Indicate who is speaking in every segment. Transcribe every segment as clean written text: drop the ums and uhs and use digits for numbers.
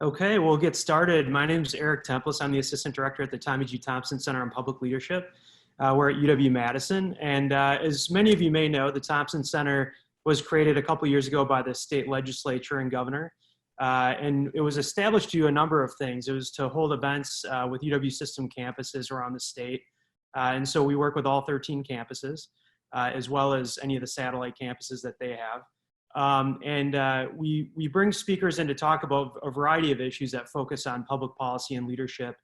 Speaker 1: Okay, we'll get started. My name is Eric Templis. I'm the Assistant Director at the Tommy G. Thompson Center on Public Leadership. We're at UW-Madison. And as many of you may know, the Thompson Center was created a couple years ago by the state legislature and governor. And it was established to do a number of things. It was to hold events with UW system campuses around the state. And so we work with all 13 campuses, as well as any of the satellite campuses that they have. We bring speakers in to talk about a variety of issues that focus on public policy and leadership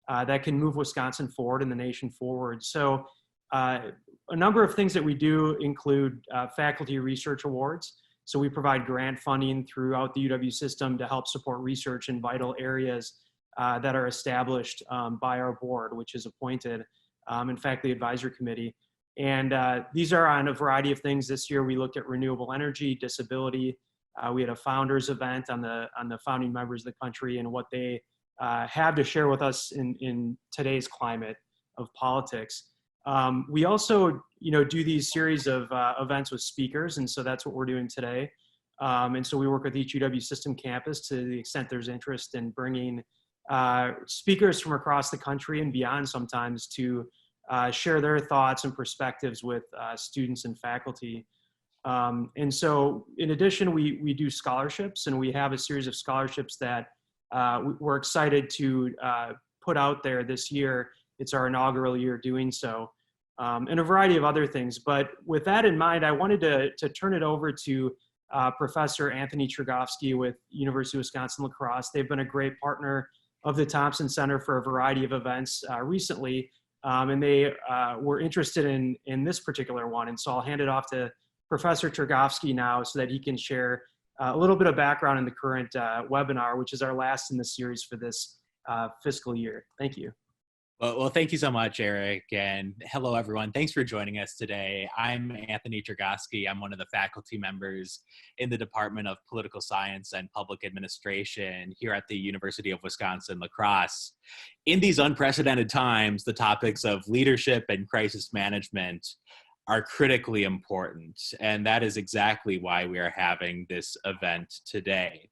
Speaker 1: that can move Wisconsin forward and the nation forward. So a number of things that we do include faculty research awards. So we provide grant funding throughout the UW system to help support research in vital areas that are established by our board, which is appointed, in fact, the advisory committee. And these are on a variety of things. This year we looked at renewable energy, disability. We had a founders event on the founding members of the country and what they have to share with us in today's climate of politics. We also, do these series of events with speakers, and so that's what we're doing today. And so we work with each UW system campus to the extent there's interest in bringing speakers from across the country and beyond sometimes to share their thoughts and perspectives with students and faculty. And so in addition, we do scholarships, and we have a series of scholarships that we're excited to put out there this year. It's our inaugural year doing so, and a variety of other things. But with that in mind, I wanted to turn it over to Professor Anthony Jurkowski with University of Wisconsin-La Crosse. They've been a great partner of the Thompson Center for a variety of events recently. And they were interested in this particular one. And so I'll hand it off to Professor Jurkowski now so that he can share a little bit of background in the current webinar, which is our last in the series for this fiscal year. Thank you.
Speaker 2: Well, thank you so much, Eric, and hello, everyone. Thanks for joining us today. I'm Anthony Jurkowski. I'm one of the faculty members in the Department of Political Science and Public Administration here at the University of Wisconsin-La Crosse. In these unprecedented times, the topics of leadership and crisis management are critically important, and that is exactly why we are having this event today.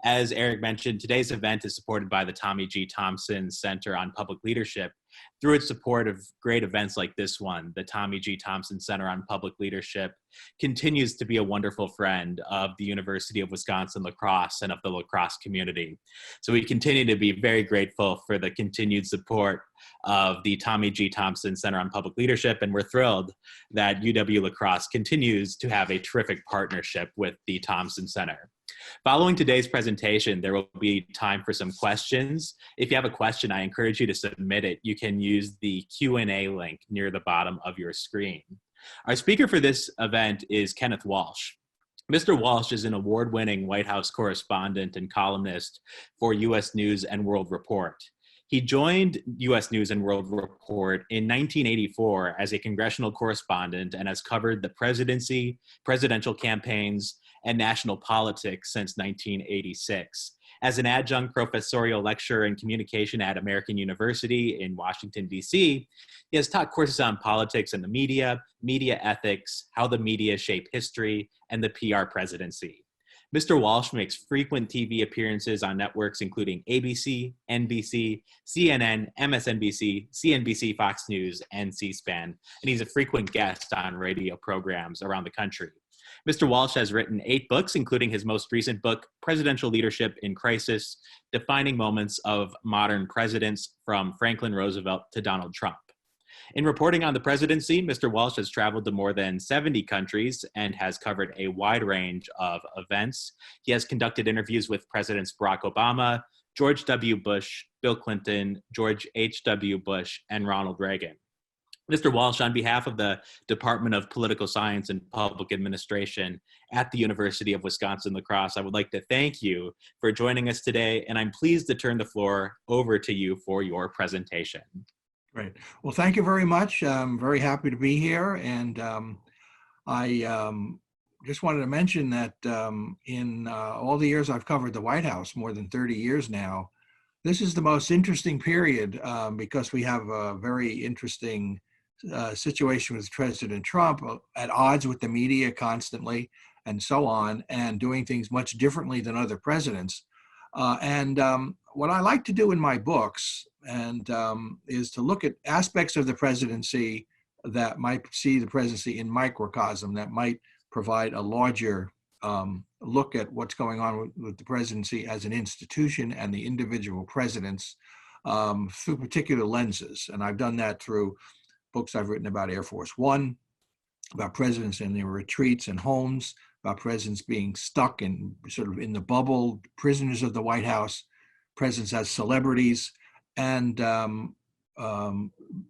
Speaker 2: As Eric mentioned, today's event is supported by the Tommy G. Thompson Center on Public Leadership. Through its support of great events like this one, the Tommy G. Thompson Center on Public Leadership continues to be a wonderful friend of the University of Wisconsin-La Crosse and of the La Crosse community. So we continue to be very grateful for the continued support of the Tommy G. Thompson Center on Public Leadership, and we're thrilled that UW-La Crosse continues to have a terrific partnership with the Thompson Center. Following today's presentation, there will be time for some questions. If you have a question, I encourage you to submit it. You can use the Q&A link near the bottom of your screen. Our speaker for this event is Kenneth Walsh. Mr. Walsh is an award-winning White House correspondent and columnist for U.S. News and World Report. He joined U.S. News and World Report in 1984 as a congressional correspondent and has covered the presidency, presidential campaigns, and national politics since 1986. As an adjunct professorial lecturer in communication at American University in Washington, D.C., he has taught courses on politics and the media, media ethics, how the media shape history, and the PR presidency. Mr. Walsh makes frequent TV appearances on networks including ABC, NBC, CNN, MSNBC, CNBC, Fox News, and C-SPAN, and he's a frequent guest on radio programs around the country. Mr. Walsh has written 8 books, including his most recent book, Presidential Leadership in Crisis, Defining Moments of Modern Presidents from Franklin Roosevelt to Donald Trump. In reporting on the presidency, Mr. Walsh has traveled to more than 70 countries and has covered a wide range of events. He has conducted interviews with Presidents Barack Obama, George W. Bush, Bill Clinton, George H.W. Bush, and Ronald Reagan. Mr. Walsh, on behalf of the Department of Political Science and Public Administration at the University of Wisconsin-La Crosse, I would like to thank you for joining us today, and I'm pleased to turn the floor over to you for your presentation.
Speaker 3: Great. Well, thank you very much. I'm very happy to be here, and I just wanted to mention that in all the years I've covered the White House, more than 30 years now, this is the most interesting period because we have a very interesting situation with President Trump at odds with the media constantly and so on, and doing things much differently than other presidents. What I like to do in my books is to look at aspects of the presidency that might see the presidency in microcosm, that might provide a larger look at what's going on with the presidency as an institution and the individual presidents through particular lenses. And I've done that through books I've written about Air Force One, about presidents in their retreats and homes, about presidents being stuck in sort of in the bubble, prisoners of the White House, presidents as celebrities, and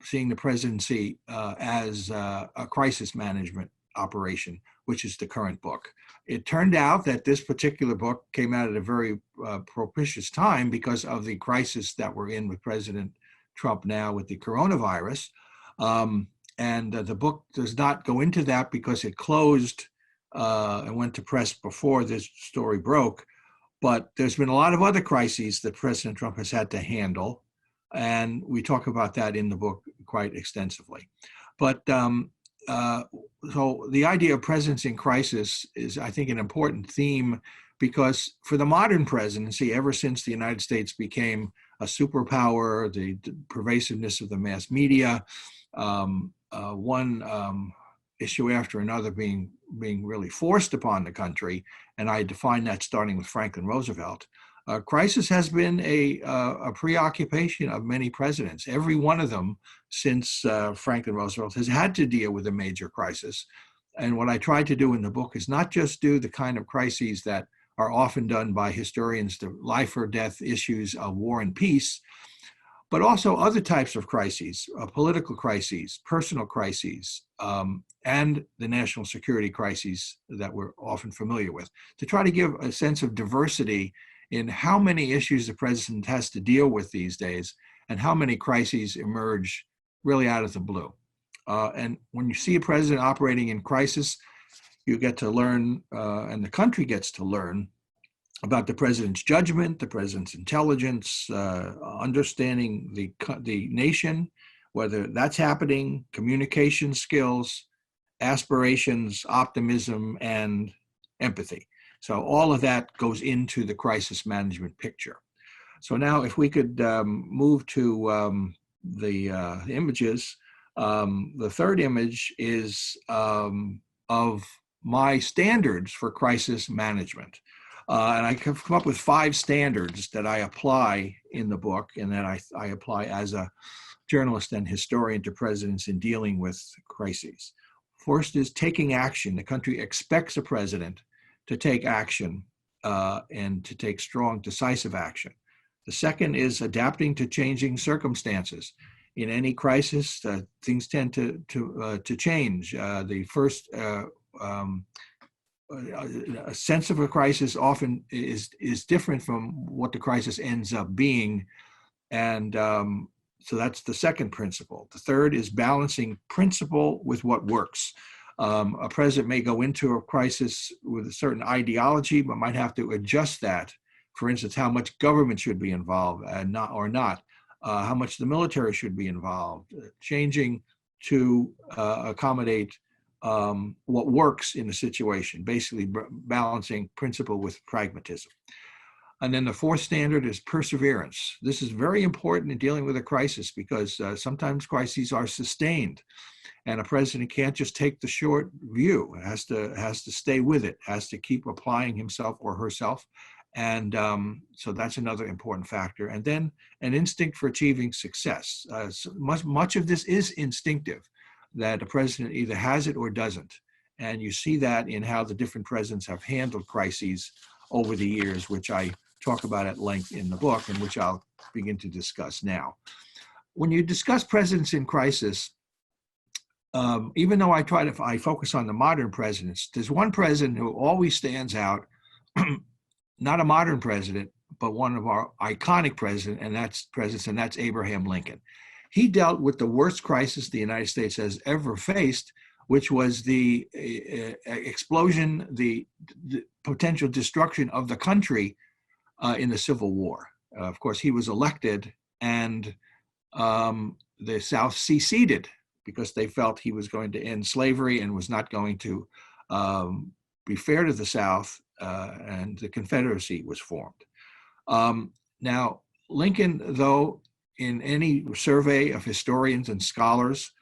Speaker 3: seeing the presidency as a crisis management operation, which is the current book. It turned out that this particular book came out at a very propitious time because of the crisis that we're in with President Trump now with the coronavirus. The book does not go into that because it closed and went to press before this story broke. But there's been a lot of other crises that President Trump has had to handle. And we talk about that in the book quite extensively. But so the idea of presidency in crisis is, I think, an important theme because for the modern presidency, ever since the United States became a superpower, the pervasiveness of the mass media, one issue after another being really forced upon the country, and I define that starting with Franklin Roosevelt. Crisis has been a preoccupation of many presidents. Every one of them since Franklin Roosevelt has had to deal with a major crisis. And what I try to do in the book is not just do the kind of crises that are often done by historians, the life or death issues of war and peace, but also other types of crises, political crises, personal crises, and the national security crises that we're often familiar with, to try to give a sense of diversity in how many issues the president has to deal with these days and how many crises emerge really out of the blue. And when you see a president operating in crisis, you get to learn, and the country gets to learn about the president's judgment, the president's intelligence, understanding the nation, whether that's happening, communication skills, aspirations, optimism, and empathy. So all of that goes into the crisis management picture. So now if we could move to the images, the third image is of my standards for crisis management. And I have come up with 5 standards that I apply in the book and that I apply as a journalist and historian to presidents in dealing with crises. First is taking action. The country expects a president to take action and to take strong, decisive action. The second is adapting to changing circumstances. In any crisis, things tend to change. The first a sense of a crisis often is different from what the crisis ends up being. And so that's the second principle. The third is balancing principle with what works. A president may go into a crisis with a certain ideology, but might have to adjust that. For instance, how much government should be involved and not, how much the military should be involved, changing to accommodate what works in the situation, basically balancing principle with pragmatism. And then the fourth standard is perseverance. This is very important in dealing with a crisis because sometimes crises are sustained. And a president can't just take the short view. It has to stay with it, has to keep applying himself or herself. And so that's another important factor. And then an instinct for achieving success. So much of this is instinctive, that a president either has it or doesn't. And you see that in how the different presidents have handled crises over the years, which I talk about at length in the book and which I'll begin to discuss now. When you discuss presidents in crisis, even though I focus on the modern presidents, there's one president who always stands out, not a modern president, but one of our iconic presidents, and that's Abraham Lincoln. He dealt with the worst crisis the United States has ever faced, which was the explosion, the potential destruction of the country in the Civil War. Of course, he was elected, and the South seceded because they felt he was going to end slavery and was not going to be fair to the South, and the Confederacy was formed. Now, Lincoln, though, in any survey of historians and scholars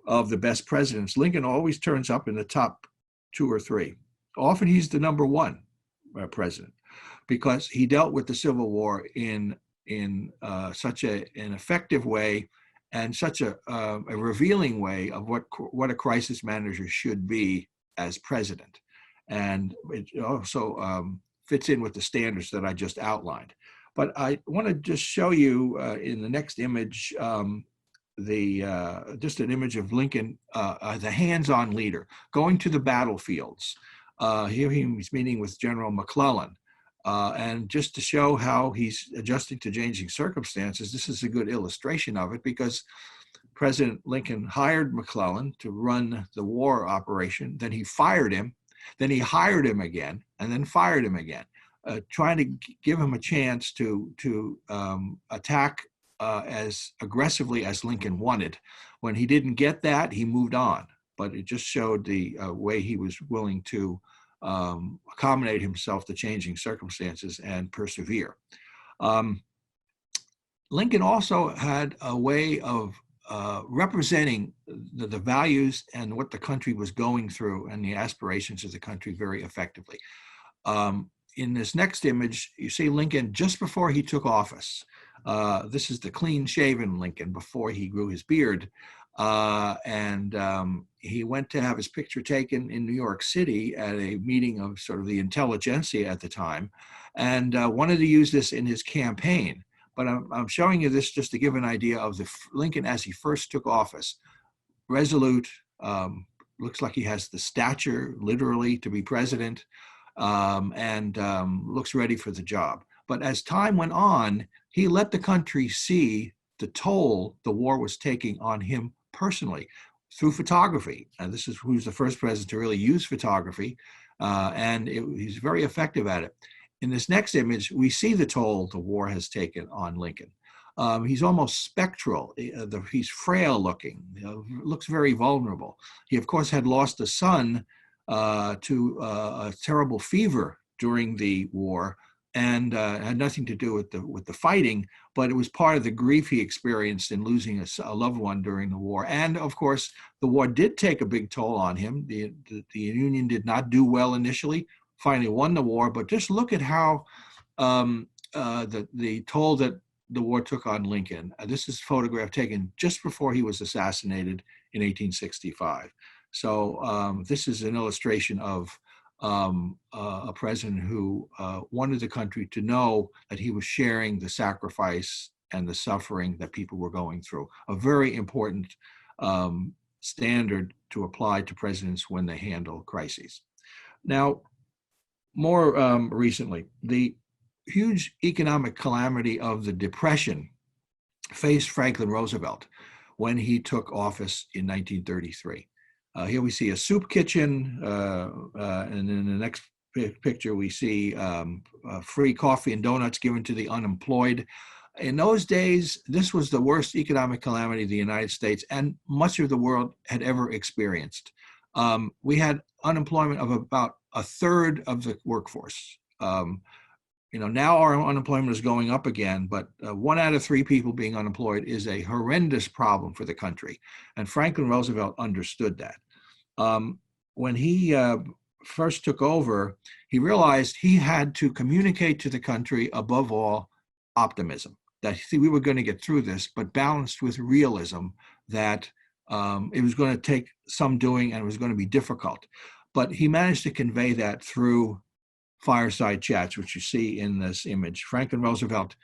Speaker 3: of the best presidents, Lincoln always turns up in the top 2 or 3. Often he's the number 1 president because he dealt with the Civil War in such an effective way and such a revealing way of what a crisis manager should be as president. And it also fits in with the standards that I just outlined. But I want to just show you in the next image just an image of Lincoln, the hands-on leader, going to the battlefields. Here he's meeting with General McClellan. And just to show how he's adjusting to changing circumstances, this is a good illustration of it because President Lincoln hired McClellan to run the war operation. Then he fired him. Then he hired him again and then fired him again, trying to give him a chance to attack as aggressively as Lincoln wanted. When he didn't get that, he moved on. But it just showed the way he was willing to accommodate himself to changing circumstances and persevere. Lincoln also had a way of representing the values and what the country was going through and the aspirations of the country very effectively. In this next image, you see Lincoln just before he took office. This is the clean-shaven Lincoln before he grew his beard. He went to have his picture taken in New York City at a meeting of sort of the intelligentsia at the time, and wanted to use this in his campaign. But I'm showing you this just to give an idea of the Lincoln as he first took office. Resolute, looks like he has the stature, literally, to be president, and looks ready for the job. But as time went on, he let the country see the toll the war was taking on him personally through photography. And this is who's the first president to really use photography, and he's very effective at it. In this next image, we see the toll the war has taken on Lincoln. He's almost spectral. He's frail looking, looks very vulnerable. He, of course, had lost a son to a terrible fever during the war, and had nothing to do with the fighting, but it was part of the grief he experienced in losing a loved one during the war. And of course, the war did take a big toll on him. The Union did not do well initially, finally won the war, but just look at how the toll that the war took on Lincoln. This is a photograph taken just before he was assassinated in 1865. So this is an illustration of a president who wanted the country to know that he was sharing the sacrifice and the suffering that people were going through. A very important standard to apply to presidents when they handle crises. Now, more recently, the huge economic calamity of the Depression faced Franklin Roosevelt when he took office in 1933. Here we see a soup kitchen, and in the next picture we see free coffee and donuts given to the unemployed. In those days, this was the worst economic calamity the United States and much of the world had ever experienced. We had unemployment of about a third of the workforce. Now our unemployment is going up again, but 1 out of 3 people being unemployed is a horrendous problem for the country. And Franklin Roosevelt understood that. When he first took over, he realized he had to communicate to the country, above all, optimism, that we were going to get through this, but balanced with realism that it was going to take some doing and it was going to be difficult. But he managed to convey that through fireside chats, which you see in this image. Franklin Roosevelt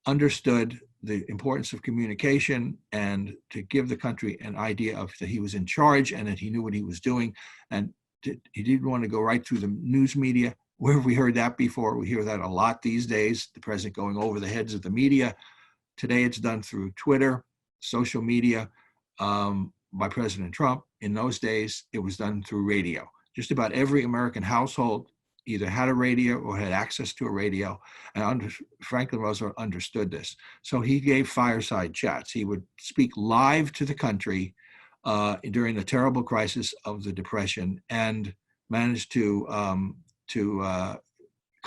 Speaker 3: understood the importance of communication and to give the country an idea of that he was in charge and that he knew what he was doing. And he didn't want to go right through the news media. Where have we heard that before? We hear that a lot these days, the president going over the heads of the media. Today it's done through Twitter, social media, by President Trump. In those days, it was done through radio. Just about every American household either had a radio or had access to a radio, and Franklin Roosevelt understood this. So he gave fireside chats. He would speak live to the country during the terrible crisis of the Depression and managed to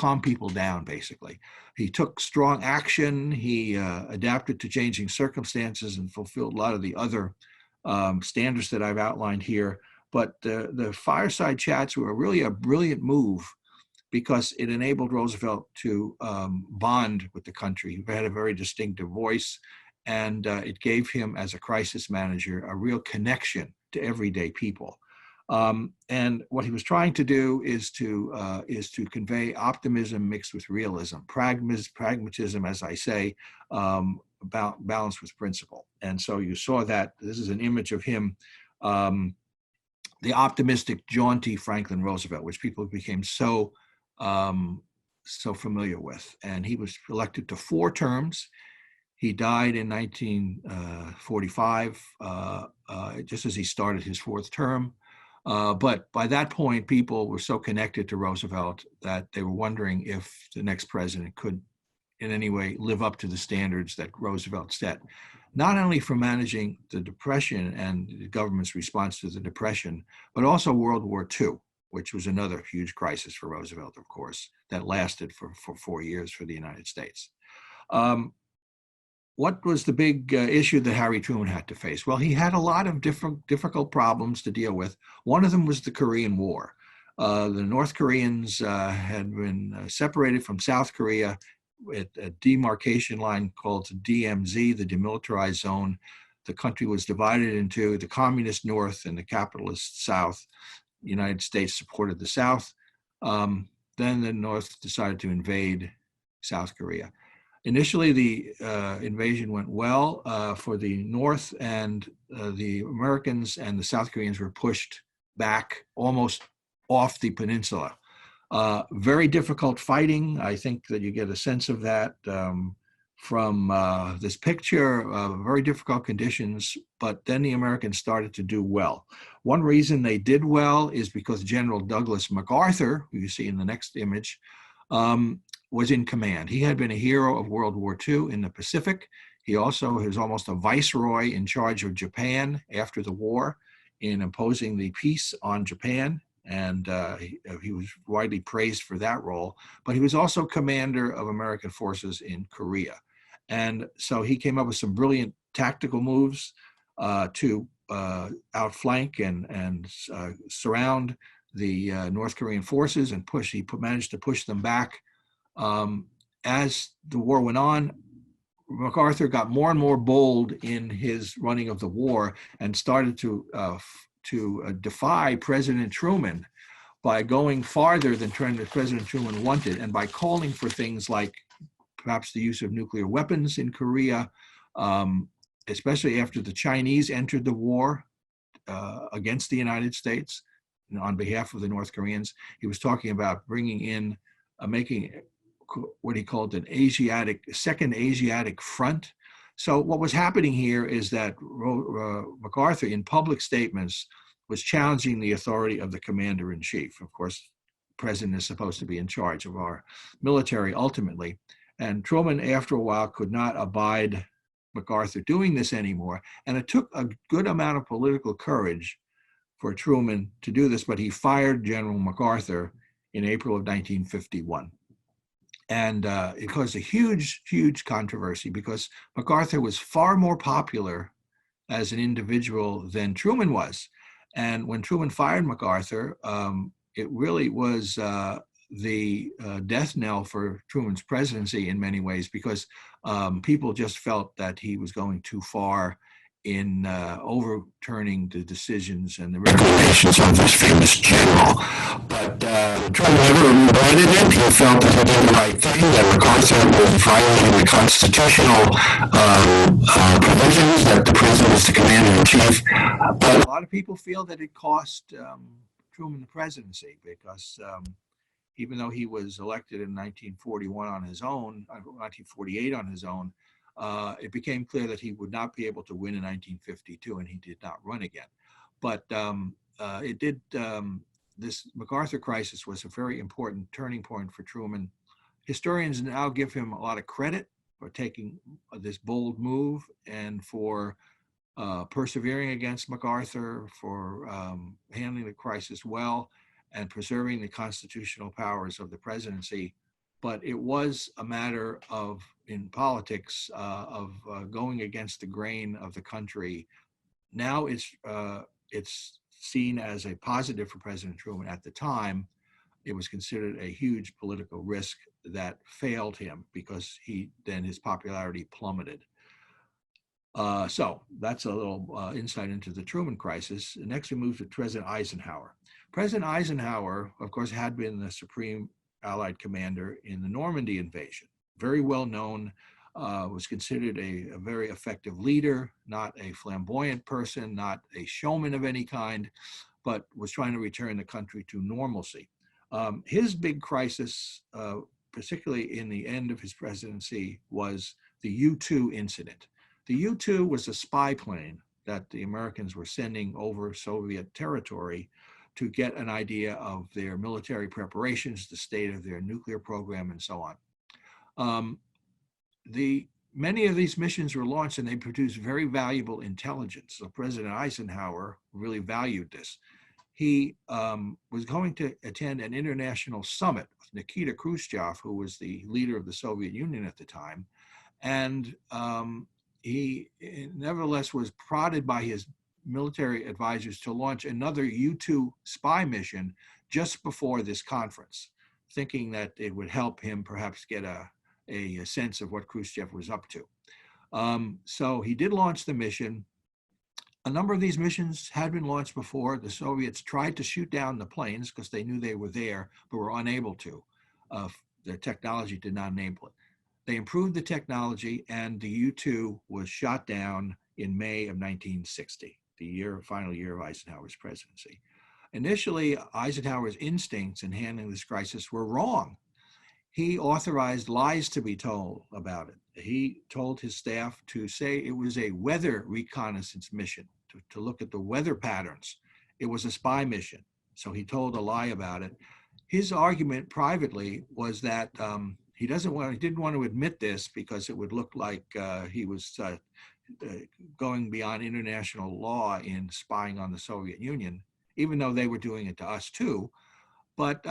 Speaker 3: calm people down, basically. He took strong action. He adapted to changing circumstances and fulfilled a lot of the other standards that I've outlined here. But the fireside chats were really a brilliant move because it enabled Roosevelt to bond with the country. He had a very distinctive voice, and it gave him, as a crisis manager, a real connection to everyday people. And what he was trying to do is to convey optimism mixed with realism, pragmatism, as I say, balanced with principle. And so you saw that. This is an image of him, the optimistic, jaunty Franklin Roosevelt, which people became so familiar with. And he was elected to 4 terms. He died in 1945, just as he started his 4th term. But by that point, people were so connected to Roosevelt that they were wondering if the next president could in any way live up to the standards that Roosevelt set, not only for managing the Depression and the government's response to the Depression, but also World War II, which was another huge crisis for Roosevelt, of course, that lasted for 4 years for the United States. What was the big issue that Harry Truman had to face? Well, he had a lot of difficult problems to deal with. One of them was the Korean War. The North Koreans had been separated from South Korea at a demarcation line called the DMZ, the Demilitarized Zone. The country was divided into the communist North and the capitalist South. The United States supported the South. Then the North decided to invade South Korea. Initially, the invasion went well for the North, and the Americans and the South Koreans were pushed back almost off the peninsula. Very difficult fighting. I think that you get a sense of that from this picture, very difficult conditions, but then the Americans started to do well. One reason they did well is because General Douglas MacArthur, who you see in the next image, was in command. He had been a hero of World War II in the Pacific. He also was almost a viceroy in charge of Japan after the war in imposing the peace on Japan. And he was widely praised for that role. But he was also commander of American forces in Korea. And so he came up with some brilliant tactical moves to outflank and surround the North Korean forces and push. He managed to push them back. As the war went on, MacArthur got more and more bold in his running of the war and started to defy President Truman by going farther than President Truman wanted, and by calling for things like perhaps the use of nuclear weapons in Korea, especially after the Chinese entered the war against the United States on behalf of the North Koreans. He was talking about bringing in, making what he called an second Asiatic front. So what was happening here is that MacArthur, in public statements, was challenging the authority of the commander-in-chief. Of course, the president is supposed to be in charge of our military ultimately. And Truman, after a while, could not abide MacArthur doing this anymore. And it took a good amount of political courage for Truman to do this, but he fired General MacArthur in April of 1951. And it caused a huge, huge controversy because MacArthur was far more popular as an individual than Truman was. And when Truman fired MacArthur, it really was the death knell for Truman's presidency in many ways, because people just felt that he was going too far in overturning the decisions and the recommendations of this famous general. But Truman never regretted it. He felt that he did the right thing, that MacArthur was violating the constitutional provisions that the president was the commander-in-chief. But a lot of people feel that it cost Truman the presidency, because even though he was elected in 1941 on his own, 1948 on his own, it became clear that he would not be able to win in 1952, and he did not run again. But this MacArthur crisis was a very important turning point for Truman. Historians now give him a lot of credit for taking this bold move and for persevering against MacArthur, for handling the crisis well and preserving the constitutional powers of the presidency but it was a matter of, in politics, of going against the grain of the country. Now it's seen as a positive for President Truman. At the time, it was considered a huge political risk that failed him because his popularity plummeted. So that's a little insight into the Truman crisis. Next, we move to President Eisenhower. President Eisenhower, of course, had been the supreme Allied commander in the Normandy invasion. Very well known, was considered a very effective leader, not a flamboyant person, not a showman of any kind, but was trying to return the country to normalcy. His big crisis, particularly in the end of his presidency, was the U-2 incident. The U-2 was a spy plane that the Americans were sending over Soviet territory to get an idea of their military preparations, the state of their nuclear program, and so on. Many of these missions were launched and they produced very valuable intelligence. So President Eisenhower really valued this. He was going to attend an international summit with Nikita Khrushchev, who was the leader of the Soviet Union at the time. And he nevertheless was prodded by his military advisors to launch another U-2 spy mission just before this conference, thinking that it would help him perhaps get a sense of what Khrushchev was up to. So he did launch the mission. A number of these missions had been launched before. The Soviets tried to shoot down the planes because they knew they were there, but were unable to. Their technology did not enable it. They improved the technology, and the U-2 was shot down in May of 1960, the final year of Eisenhower's presidency. Initially, Eisenhower's instincts in handling this crisis were wrong. He authorized lies to be told about it. He told his staff to say it was a weather reconnaissance mission, to look at the weather patterns. It was a spy mission, so he told a lie about it. His argument privately was that he didn't want to admit this because it would look like he was going beyond international law in spying on the Soviet Union, even though they were doing it to us too. But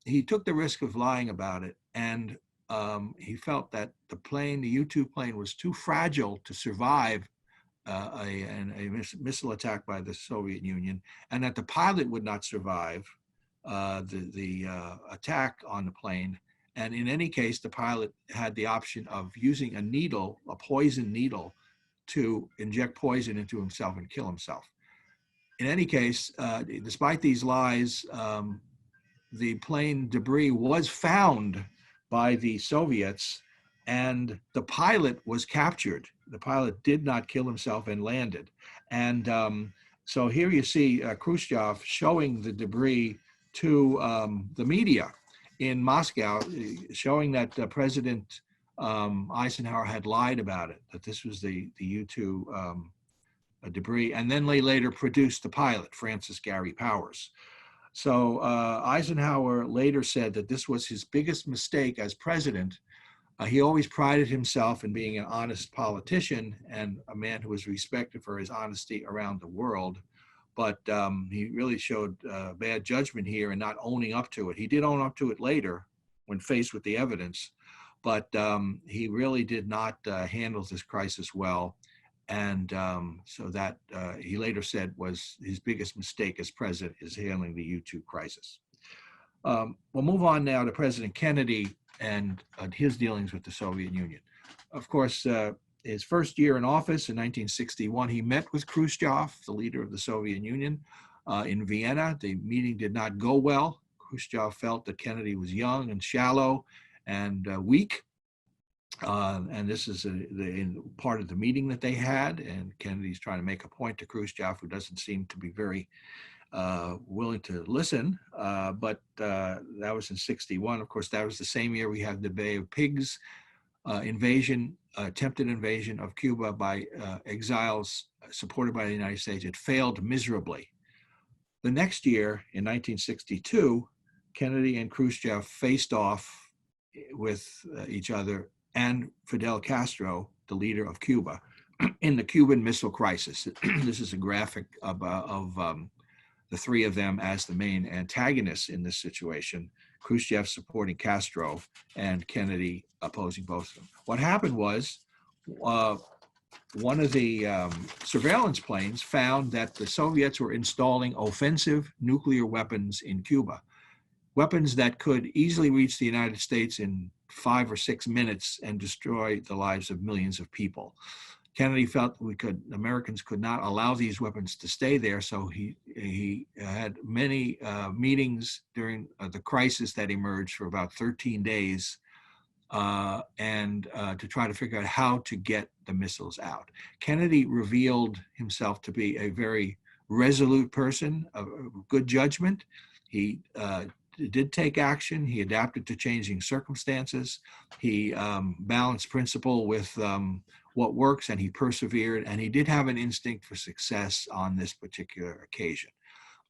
Speaker 3: he took the risk of lying about it, and he felt that the U-2 plane was too fragile to survive a missile attack by the Soviet Union, and that the pilot would not survive the attack on the plane. And in any case, the pilot had the option of using a needle, a poison needle, to inject poison into himself and kill himself. In any case, despite these lies, the plane debris was found by the Soviets, and the pilot was captured. The pilot did not kill himself and landed. And so here you see Khrushchev showing the debris to the media in Moscow, showing that President Eisenhower had lied about it, that this was the U-2 debris. And then they later produced the pilot, Francis Gary Powers. So Eisenhower later said that this was his biggest mistake as president. He always prided himself in being an honest politician and a man who was respected for his honesty around the world. But he really showed bad judgment here in not owning up to it. He did own up to it later when faced with the evidence, but he really did not handle this crisis well. And so that he later said was his biggest mistake as president, is handling the U-2 crisis. We'll move on now to President Kennedy and his dealings with the Soviet Union. Of course, his first year in office in 1961, he met with Khrushchev, the leader of the Soviet Union, in Vienna. The meeting did not go well. Khrushchev felt that Kennedy was young and shallow and weak. And this is part of the meeting that they had, and Kennedy's trying to make a point to Khrushchev, who doesn't seem to be very willing to listen. But that was in 61. Of course, that was the same year we had the Bay of Pigs attempted invasion of Cuba by exiles supported by the United States. It failed miserably. The next year, in 1962, Kennedy and Khrushchev faced off with each other and Fidel Castro, the leader of Cuba, in the Cuban Missile Crisis. This is a graphic of the three of them as the main antagonists in this situation, Khrushchev supporting Castro and Kennedy opposing both of them. What happened was one of the surveillance planes found that the Soviets were installing offensive nuclear weapons in Cuba, weapons that could easily reach the United States in 5 or 6 minutes and destroy the lives of millions of people. Kennedy felt Americans could not allow these weapons to stay there, so he had many meetings during the crisis that emerged for about 13 days to try to figure out how to get the missiles out. Kennedy revealed himself to be a very resolute person, of good judgment. He did take action. He adapted to changing circumstances. He balanced principle with what works, and he persevered, and he did have an instinct for success on this particular occasion.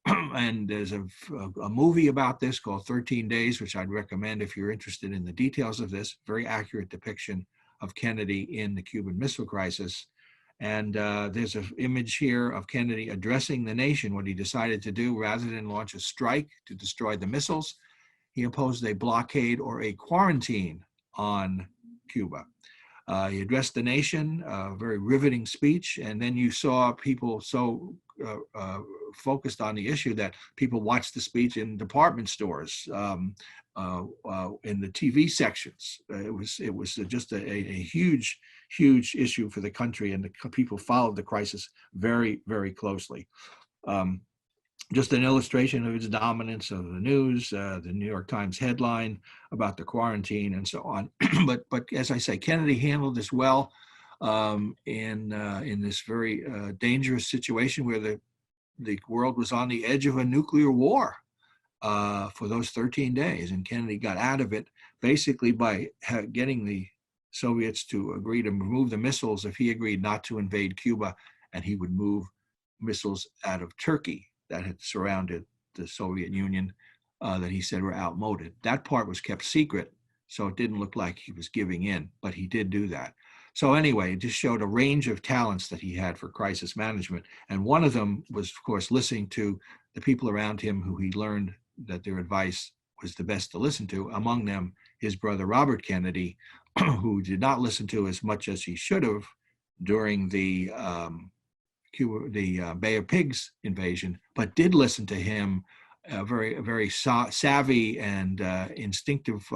Speaker 3: And there's a movie about this called 13 Days, which I'd recommend if you're interested in the details of this. Very accurate depiction of Kennedy in the Cuban Missile Crisis. And there's an image here of Kennedy addressing the nation. What he decided to do, rather than launch a strike to destroy the missiles, he imposed a blockade or a quarantine on Cuba. He addressed the nation, a very riveting speech, and then you saw people so focused on the issue that people watched the speech in department stores, in the TV sections. It was just a huge issue for the country, and the people followed the crisis very, very closely. Just an illustration of its dominance of the news, the New York Times headline about the quarantine and so on. but as I say, Kennedy handled this well in this very dangerous situation where the world was on the edge of a nuclear war for those 13 days. And Kennedy got out of it basically by getting the Soviets to agree to remove the missiles if he agreed not to invade Cuba, and he would move missiles out of Turkey that had surrounded the Soviet Union that he said were outmoded. That part was kept secret, so it didn't look like he was giving in, but he did do that. So anyway, it just showed a range of talents that he had for crisis management. And one of them was, of course, listening to the people around him who he learned that their advice was the best to listen to, among them his brother Robert Kennedy, who did not listen to as much as he should have during the Bay of Pigs invasion, but did listen to him, a very savvy and instinctive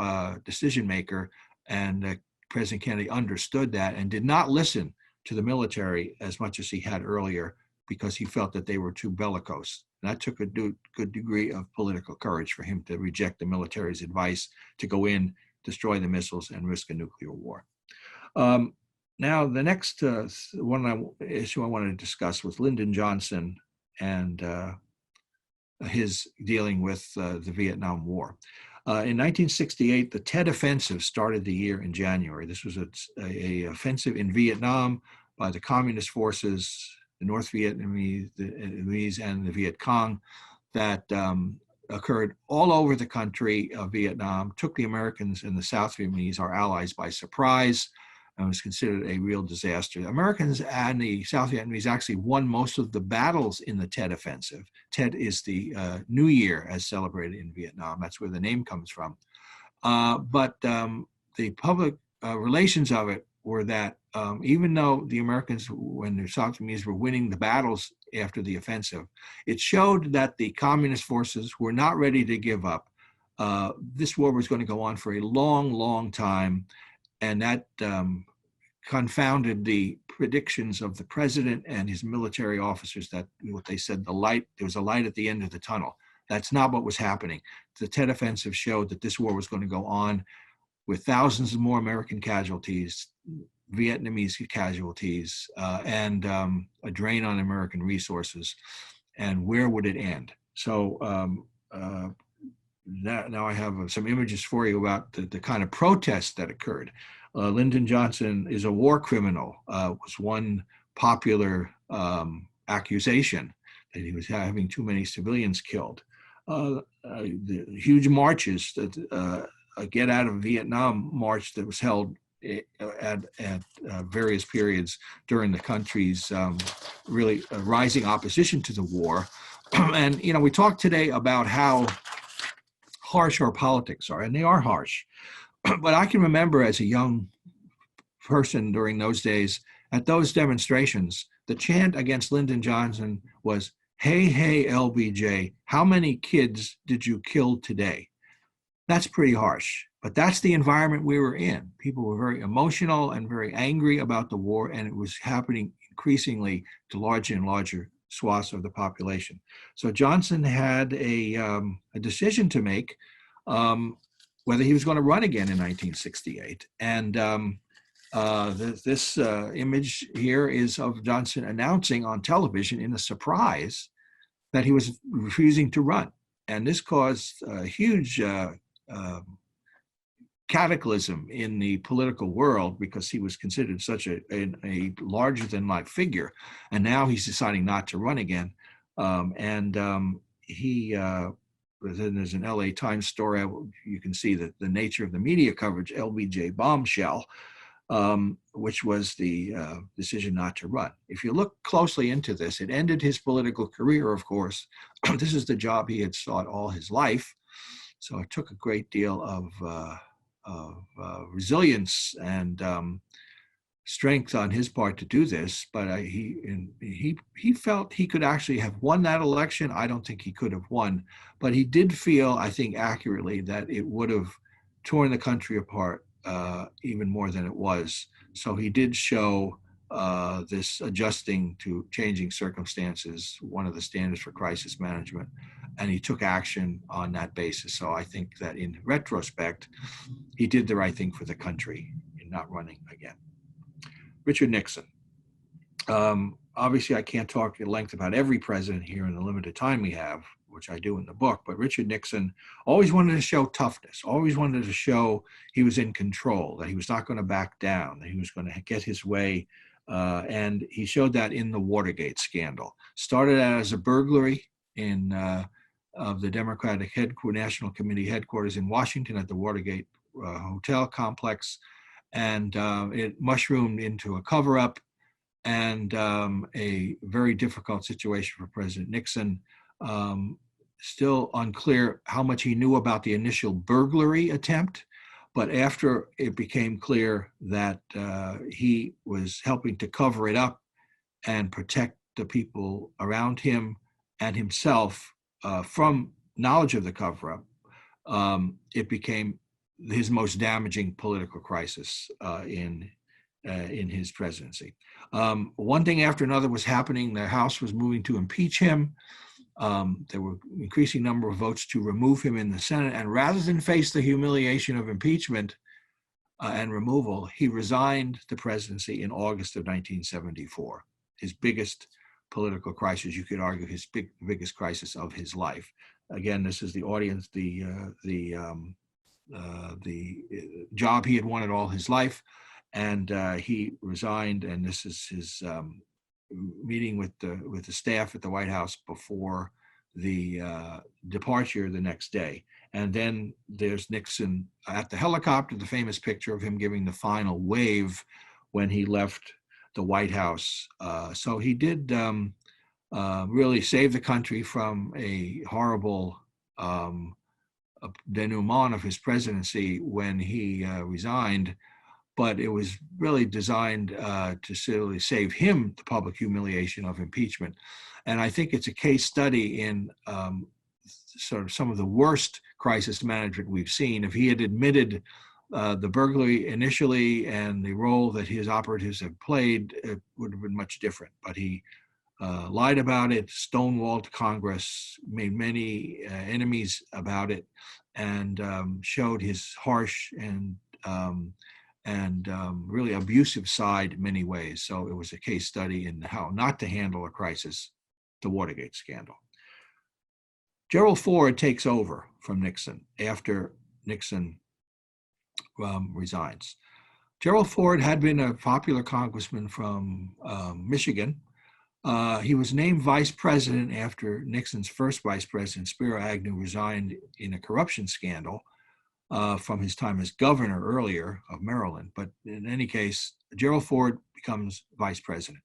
Speaker 3: decision maker. And President Kennedy understood that and did not listen to the military as much as he had earlier, because he felt that they were too bellicose. And that took a good degree of political courage for him to reject the military's advice to go in, destroy the missiles, and risk a nuclear war. Now, the next issue I wanted to discuss was Lyndon Johnson and his dealing with the Vietnam War. In 1968, the Tet Offensive started the year in January. This was a offensive in Vietnam by the communist forces, the North Vietnamese and the Viet Cong, that occurred all over the country of Vietnam, took the Americans and the South Vietnamese, our allies, by surprise, and was considered a real disaster. The Americans and the South Vietnamese actually won most of the battles in the Tet Offensive. Tet is the New Year as celebrated in Vietnam. That's where the name comes from. But the public relations of it were that even though the Americans, when the South Vietnamese were winning the battles after the offensive, it showed that the communist forces were not ready to give up. This war was going to go on for a long, long time, and that confounded the predictions of the president and his military officers that what they said, there was a light at the end of the tunnel. That's not what was happening. The Tet Offensive showed that this war was going to go on with thousands of more American casualties, Vietnamese casualties, and a drain on American resources. And where would it end? So now I have some images for you about the kind of protests that occurred. Lyndon Johnson is a war criminal, was one popular accusation that he was having too many civilians killed. The huge marches, that Get Out of Vietnam march that was held at various periods during the country's really rising opposition to the war, And, you know, we talked today about how harsh our politics are, and they are harsh. But I can remember as a young person during those days, at those demonstrations, the chant against Lyndon Johnson was, "Hey, hey, LBJ, how many kids did you kill today?" That's pretty harsh, but that's the environment we were in. People were very emotional and very angry about the war, and it was happening increasingly to larger and larger swaths of the population. So Johnson had a decision to make, whether he was going to run again in 1968. And this image here is of Johnson announcing on television in a surprise that he was refusing to run. And this caused a huge cataclysm in the political world because he was considered such a larger than life figure. And now he's deciding not to run again. There's an LA Times story. You can see that the nature of the media coverage, LBJ bombshell, which was the decision not to run. If you look closely into this, it ended his political career, of course. This is the job he had sought all his life. So it took a great deal of resilience and strength on his part to do this. But he felt he could actually have won that election. I don't think he could have won, but he did feel, I think accurately, that it would have torn the country apart even more than it was. So he did show this adjusting to changing circumstances, one of the standards for crisis management, and he took action on that basis. So I think that in retrospect, he did the right thing for the country in not running again. Richard Nixon. Obviously, I can't talk at length about every president here in the limited time we have, which I do in the book, but Richard Nixon always wanted to show toughness, always wanted to show he was in control, that he was not going to back down, that he was going to get his way. And he showed that in the Watergate scandal. Started out as a burglary of the Democratic National Committee headquarters in Washington at the Watergate hotel complex. And it mushroomed into a cover-up and a very difficult situation for President Nixon. Still unclear how much he knew about the initial burglary attempt, but after it became clear that he was helping to cover it up and protect the people around him and himself from knowledge of the cover-up, it became his most damaging political crisis in his presidency. One thing after another was happening. The House was moving to impeach him. There were an increasing number of votes to remove him in the Senate. And rather than face the humiliation of impeachment and removal, he resigned the presidency in August of 1974, his biggest political crisis, you could argue his biggest crisis of his life. Again, this is the audience, the job he had wanted all his life, and he resigned. And this is his meeting with the staff at the White House before the departure the next day. And then there's Nixon at the helicopter, the famous picture of him giving the final wave when he left the White House. So he did really save the country from a horrible denouement of his presidency when he resigned, but it was really designed to really save him the public humiliation of impeachment. And I think it's a case study in sort of some of the worst crisis management we've seen. If he had admitted the burglary initially and the role that his operatives have played, it would have been much different. But he lied about it, stonewalled Congress, made many enemies about it, and showed his harsh and really abusive side in many ways. So it was a case study in how not to handle a crisis, the Watergate scandal. Gerald Ford takes over from Nixon after Nixon resigns. Gerald Ford had been a popular congressman from Michigan. He was named vice president after Nixon's first vice president, Spiro Agnew, resigned in a corruption scandal from his time as governor earlier of Maryland. But in any case, Gerald Ford becomes vice president.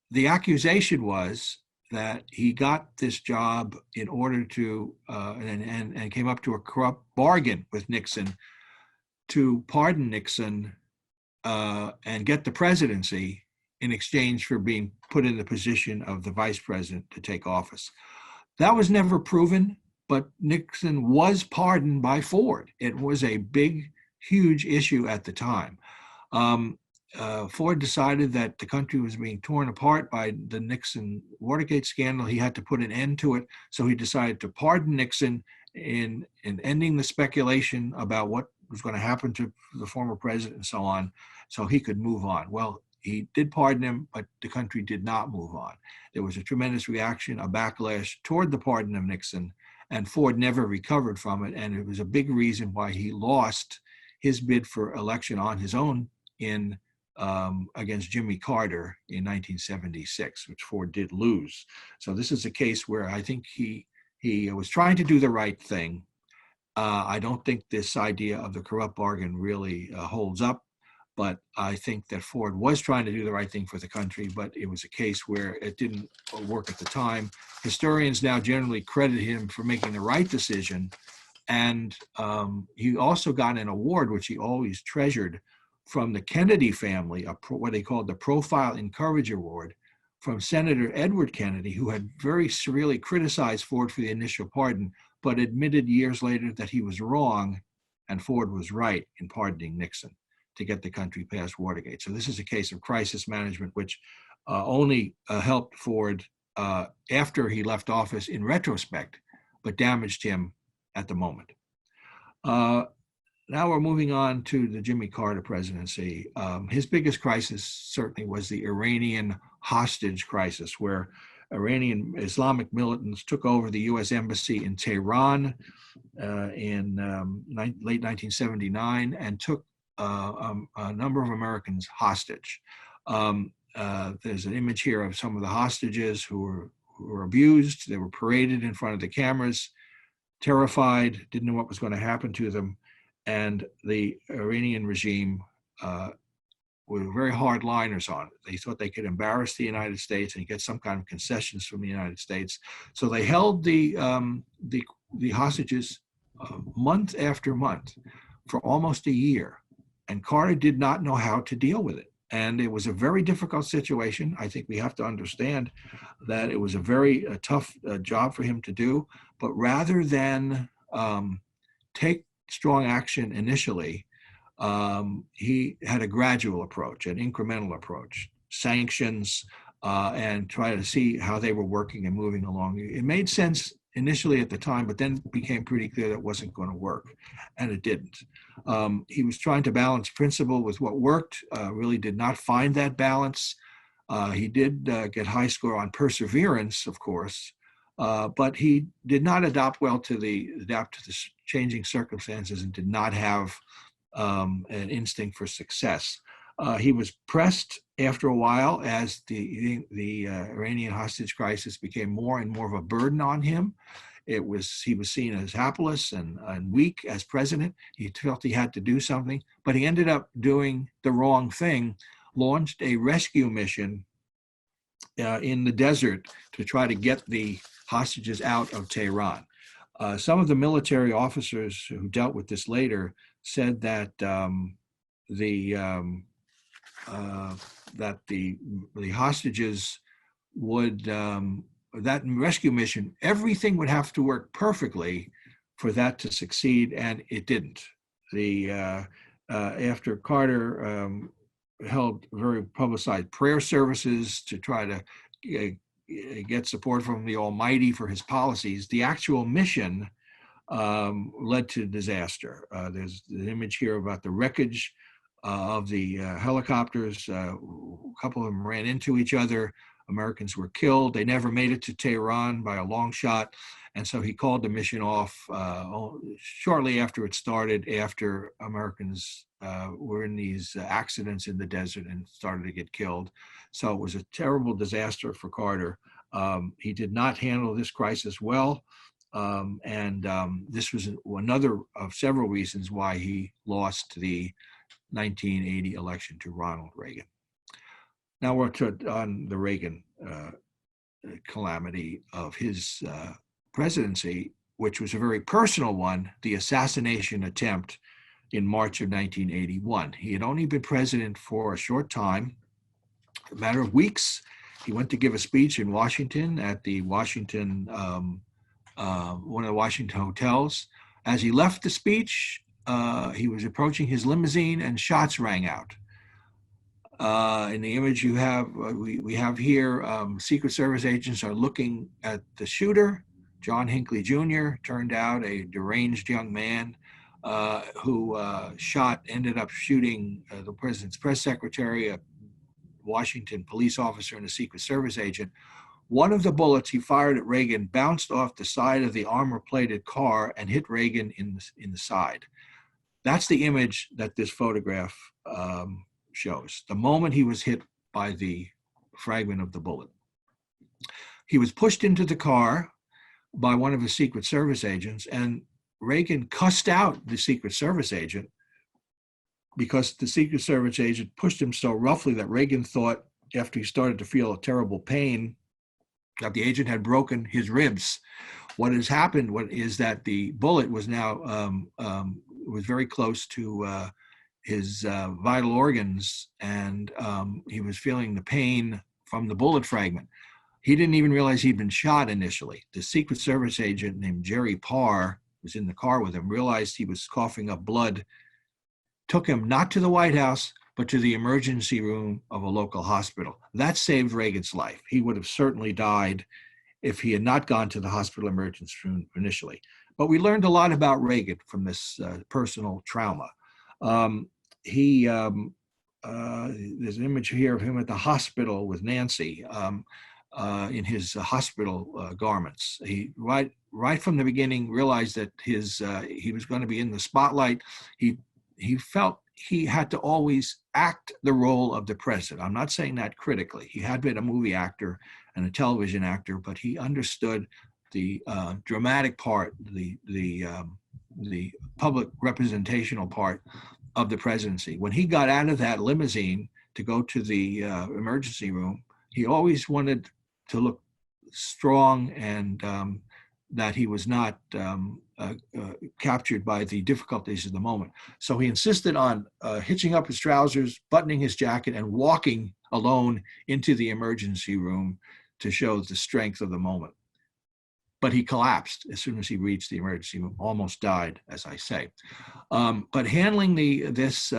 Speaker 3: The accusation was that he got this job in order to, and came up to a corrupt bargain with Nixon to pardon Nixon and get the presidency in exchange for being put in the position of the vice president to take office. That was never proven, but Nixon was pardoned by Ford. It was a big, huge issue at the time. Ford decided that the country was being torn apart by the Nixon Watergate scandal. He had to put an end to it, so he decided to pardon Nixon in ending the speculation about what was going to happen to the former president and so on, so he could move on. Well, he did pardon him, but the country did not move on. There was a tremendous reaction, a backlash toward the pardon of Nixon, and Ford never recovered from it, and it was a big reason why he lost his bid for election on his own in against Jimmy Carter in 1976, which Ford did lose. So this is a case where I think he was trying to do the right thing. I don't think this idea of the corrupt bargain really holds up, but I think that Ford was trying to do the right thing for the country, but it was a case where it didn't work at the time. Historians now generally credit him for making the right decision, and he also got an award, which he always treasured, from the Kennedy family, what they called the Profile in Courage Award, from Senator Edward Kennedy, who had very severely criticized Ford for the initial pardon, but admitted years later that he was wrong and Ford was right in pardoning Nixon to get the country past Watergate. So this is a case of crisis management, which only helped Ford after he left office in retrospect, but damaged him at the moment. Now we're moving on to the Jimmy Carter presidency. His biggest crisis certainly was the Iranian hostage crisis, where Iranian Islamic militants took over the U.S. embassy in Tehran in late 1979 and took a number of Americans hostage. There's an image here of some of the hostages who were abused. They were paraded in front of the cameras, terrified, didn't know what was going to happen to them. And the Iranian regime were very hardliners on it. They thought they could embarrass the United States and get some kind of concessions from the United States. So they held the hostages month after month for almost a year. And Carter did not know how to deal with it. And it was a very difficult situation. I think we have to understand that it was a very tough job for him to do. But rather than take strong action initially, he had a gradual approach, an incremental approach, sanctions, and try to see how they were working and moving along. It made sense initially at the time, but then became pretty clear that it wasn't going to work, and it didn't. He was trying to balance principle with what worked, really did not find that balance. He did get high score on perseverance, of course, but he did not adapt to the changing circumstances and did not have an instinct for success. He was pressed after a while as the Iranian hostage crisis became more and more of a burden on him. He was seen as hapless and weak as president. He felt he had to do something, but he ended up doing the wrong thing, launched a rescue mission in the desert to try to get the hostages out of Tehran. Some of the military officers who dealt with this later said that the hostages would, that rescue mission, everything would have to work perfectly for that to succeed, and it didn't. After Carter held very publicized prayer services to try to get support from the Almighty for his policies, the actual mission led to disaster. There's an image here about the wreckage of the helicopters. A couple of them ran into each other. Americans were killed. They never made it to Tehran by a long shot. And so he called the mission off shortly after it started, after Americans were in these accidents in the desert and started to get killed. So it was a terrible disaster for Carter. He did not handle this crisis well. This was another of several reasons why he lost the 1980 election to Ronald Reagan. Now we're on the Reagan calamity of his presidency, which was a very personal one, the assassination attempt in March of 1981. He had only been president for a short time, a matter of weeks. He went to give a speech in Washington at the Washington, one of the Washington hotels. As he left the speech, he was approaching his limousine and shots rang out. In the image you have, we have here, Secret Service agents are looking at the shooter. John Hinckley Jr. turned out a deranged young man who ended up shooting the president's press secretary, a Washington police officer, and a Secret Service agent. One of the bullets he fired at Reagan bounced off the side of the armor-plated car and hit Reagan in the side. That's the image that this photograph shows. The moment he was hit by the fragment of the bullet. He was pushed into the car by one of his Secret Service agents, and Reagan cussed out the Secret Service agent because the Secret Service agent pushed him so roughly that Reagan thought, after he started to feel a terrible pain, that the agent had broken his ribs. What has happened is that the bullet was now was very close to his vital organs, and he was feeling the pain from the bullet fragment. He didn't even realize he'd been shot initially. The Secret Service agent named Jerry Parr was in the car with him, realized he was coughing up blood, took him not to the White House, but to the emergency room of a local hospital. That saved Reagan's life. He would have certainly died if he had not gone to the hospital emergency room initially. But we learned a lot about Reagan from this personal trauma. There's an image here of him at the hospital with Nancy in his hospital garments. He right from the beginning realized that he was going to be in the spotlight. He felt he had to always act the role of the president. I'm not saying that critically. He had been a movie actor and a television actor, but he understood the dramatic part, the public representational part of the presidency. When he got out of that limousine to go to the emergency room, he always wanted to look strong and that he was not captured by the difficulties of the moment. So he insisted on hitching up his trousers, buttoning his jacket, and walking alone into the emergency room to show the strength of the moment. But he collapsed as soon as he reached the emergency room, almost died, as I say. But handling this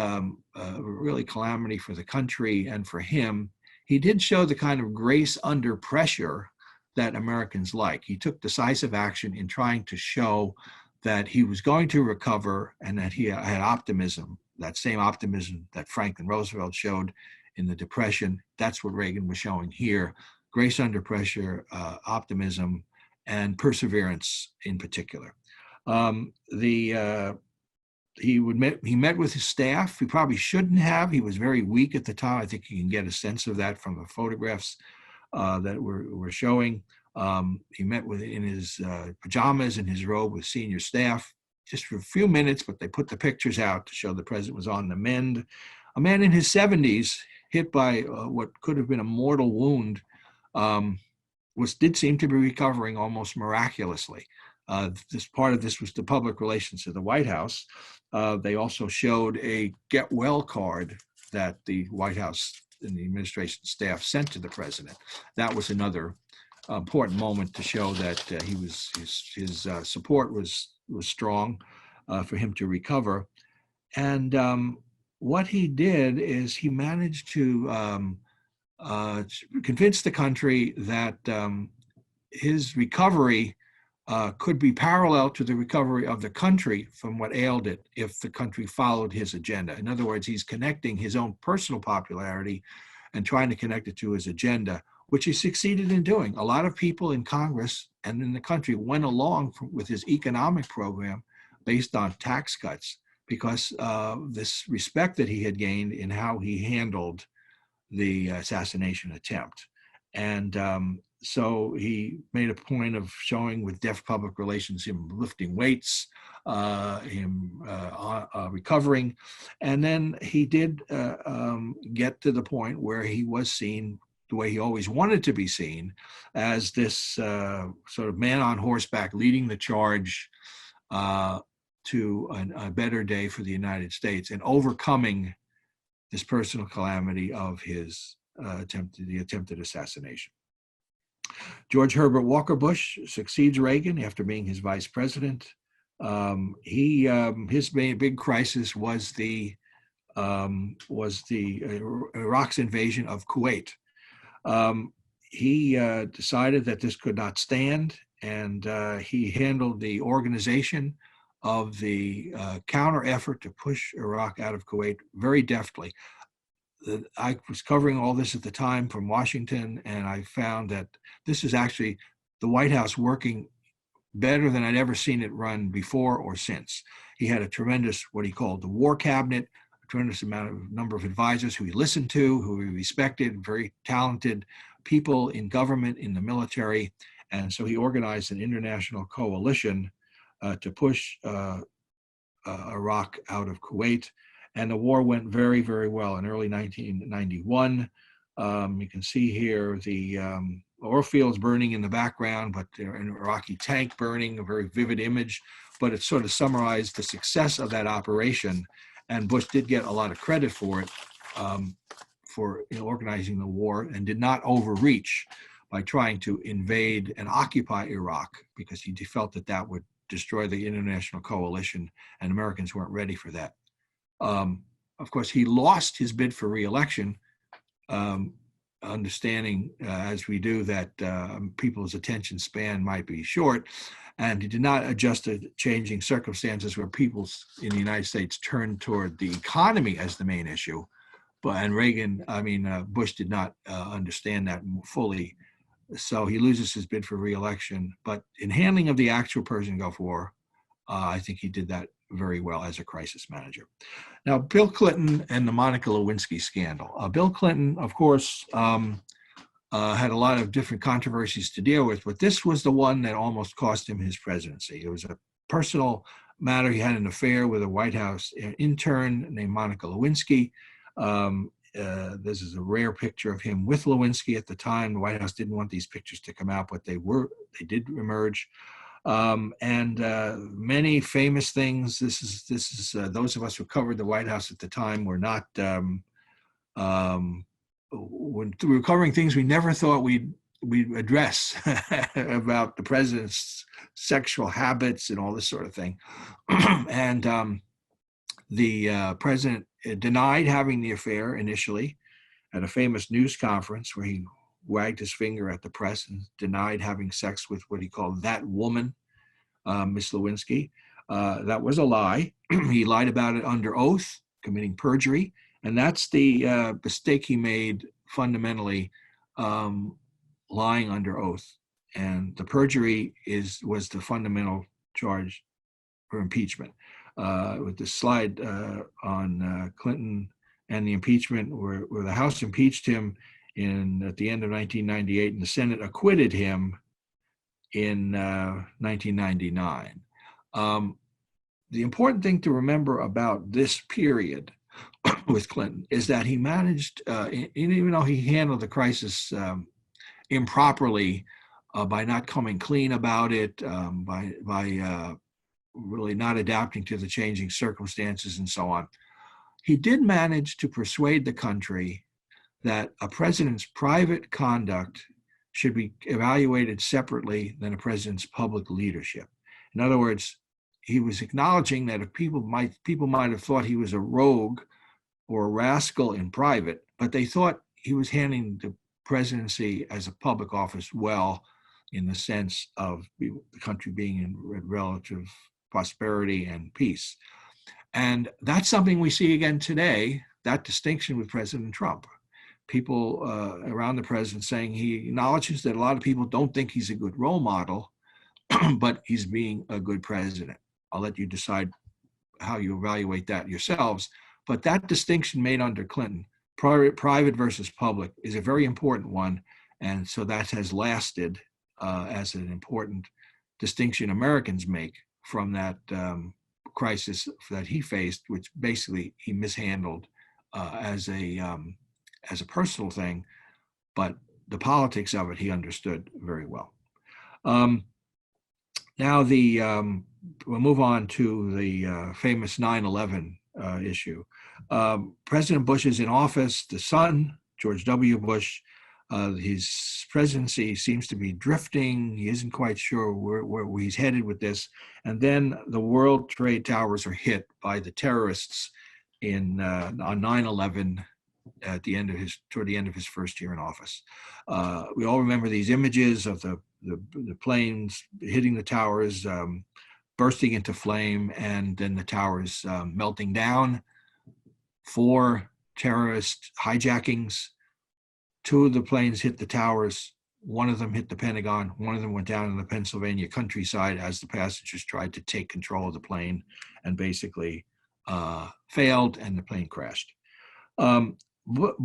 Speaker 3: really calamity for the country and for him, he did show the kind of grace under pressure that Americans like. He took decisive action in trying to show that he was going to recover and that he had optimism, that same optimism that Franklin Roosevelt showed in the Depression. That's what Reagan was showing here. Grace under pressure, optimism, and perseverance in particular. He met with his staff. He probably shouldn't have. He was very weak at the time. I think you can get a sense of that from the photographs that we're showing. He met in his pajamas and his robe with senior staff just for a few minutes, but they put the pictures out to show the president was on the mend. A man in his 70s, hit by what could have been a mortal wound, did seem to be recovering almost miraculously. This part of this was the public relations of the White House. They also showed a get well card that the White House and the administration staff sent to the president. That was another important moment to show that his support was strong for him to recover. And what he did is he managed to convince the country that his recovery could be parallel to the recovery of the country from what ailed it if the country followed his agenda. In other words, he's connecting his own personal popularity and trying to connect it to his agenda, which he succeeded in doing. A lot of people in Congress and in the country went along with his economic program based on tax cuts because of this respect that he had gained in how he handled the assassination attempt. And so he made a point of showing with deft public relations, him lifting weights, him recovering. And then he did get to the point where he was seen the way he always wanted to be seen, as this sort of man on horseback leading the charge to a better day for the United States and overcoming this personal calamity of his attempted assassination. George Herbert Walker Bush succeeds Reagan after being his vice president. His big crisis was the Iraq's invasion of Kuwait. He decided that this could not stand, and he handled the organization of the counter effort to push Iraq out of Kuwait very deftly. I was covering all this at the time from Washington, and I found that this is actually the White House working better than I'd ever seen it run before or since. He had a tremendous, what he called the war cabinet, a tremendous number of advisors who he listened to, who he respected, very talented people in government, in the military. And so he organized an international coalition to push Iraq out of Kuwait. And the war went very, very well. In early 1991, you can see here the oil fields burning in the background, but an Iraqi tank burning, a very vivid image. But it sort of summarized the success of that operation. And Bush did get a lot of credit for it, for organizing the war, and did not overreach by trying to invade and occupy Iraq, because he felt that that would destroy the international coalition, and Americans weren't ready for that. Of course, he lost his bid for re-election, understanding, as we do, that people's attention span might be short, and he did not adjust to changing circumstances where people in the United States turned toward the economy as the main issue. Bush did not understand that fully, so he loses his bid for re-election. But in handling of the actual Persian Gulf War, I think he did that very well as a crisis manager. Now, Bill Clinton and the Monica Lewinsky scandal. Bill Clinton, of course, had a lot of different controversies to deal with, but this was the one that almost cost him his presidency. It was a personal matter. He had an affair with a White House intern named Monica Lewinsky. This is a rare picture of him with Lewinsky at the time. The White House didn't want these pictures to come out, but they did emerge. Many famous things. This is those of us who covered the White House at the time were not, when we were covering things we never thought we'd address about the president's sexual habits and all this sort of thing. And the president denied having the affair initially at a famous news conference where he wagged his finger at the press and denied having sex with what he called that woman, Miss Lewinsky. That was a lie. He lied about it under oath, committing perjury. And that's the mistake he made fundamentally, lying under oath. And the perjury was the fundamental charge for impeachment. With the slide on Clinton and the impeachment, where the House impeached him at the end of 1998, and the Senate acquitted him in 1999. The important thing to remember about this period with Clinton is that he managed, even though he handled the crisis improperly, by not coming clean about it, by really not adapting to the changing circumstances and so on, he did manage to persuade the country that a president's private conduct should be evaluated separately than a president's public leadership. In other words, he was acknowledging that if people might have thought he was a rogue or a rascal in private, but they thought he was handling the presidency as a public office well, in the sense of the country being in relative prosperity and peace. And that's something we see again today, that distinction with President Trump. People around the president saying he acknowledges that a lot of people don't think he's a good role model, but he's being a good president. I'll let you decide how you evaluate that yourselves. But that distinction made under Clinton, private versus public, is a very important one. And so that has lasted as an important distinction Americans make from that crisis that he faced, which basically he mishandled as a personal thing. but the politics of it he understood very well. Now we'll move on to the famous 9/11 issue. President Bush is in office. The son, George W. Bush, his presidency seems to be drifting. He isn't quite sure where he's headed with this. And then the World Trade Towers are hit by the terrorists on 9/11 toward the end of his first year in office. We all remember these images of the planes hitting the towers, bursting into flame, and then the towers melting down. 4 terrorist hijackings. 2 of the planes hit the towers. 1 of them hit the Pentagon. 1 of them went down in the Pennsylvania countryside as the passengers tried to take control of the plane and basically failed, and the plane crashed.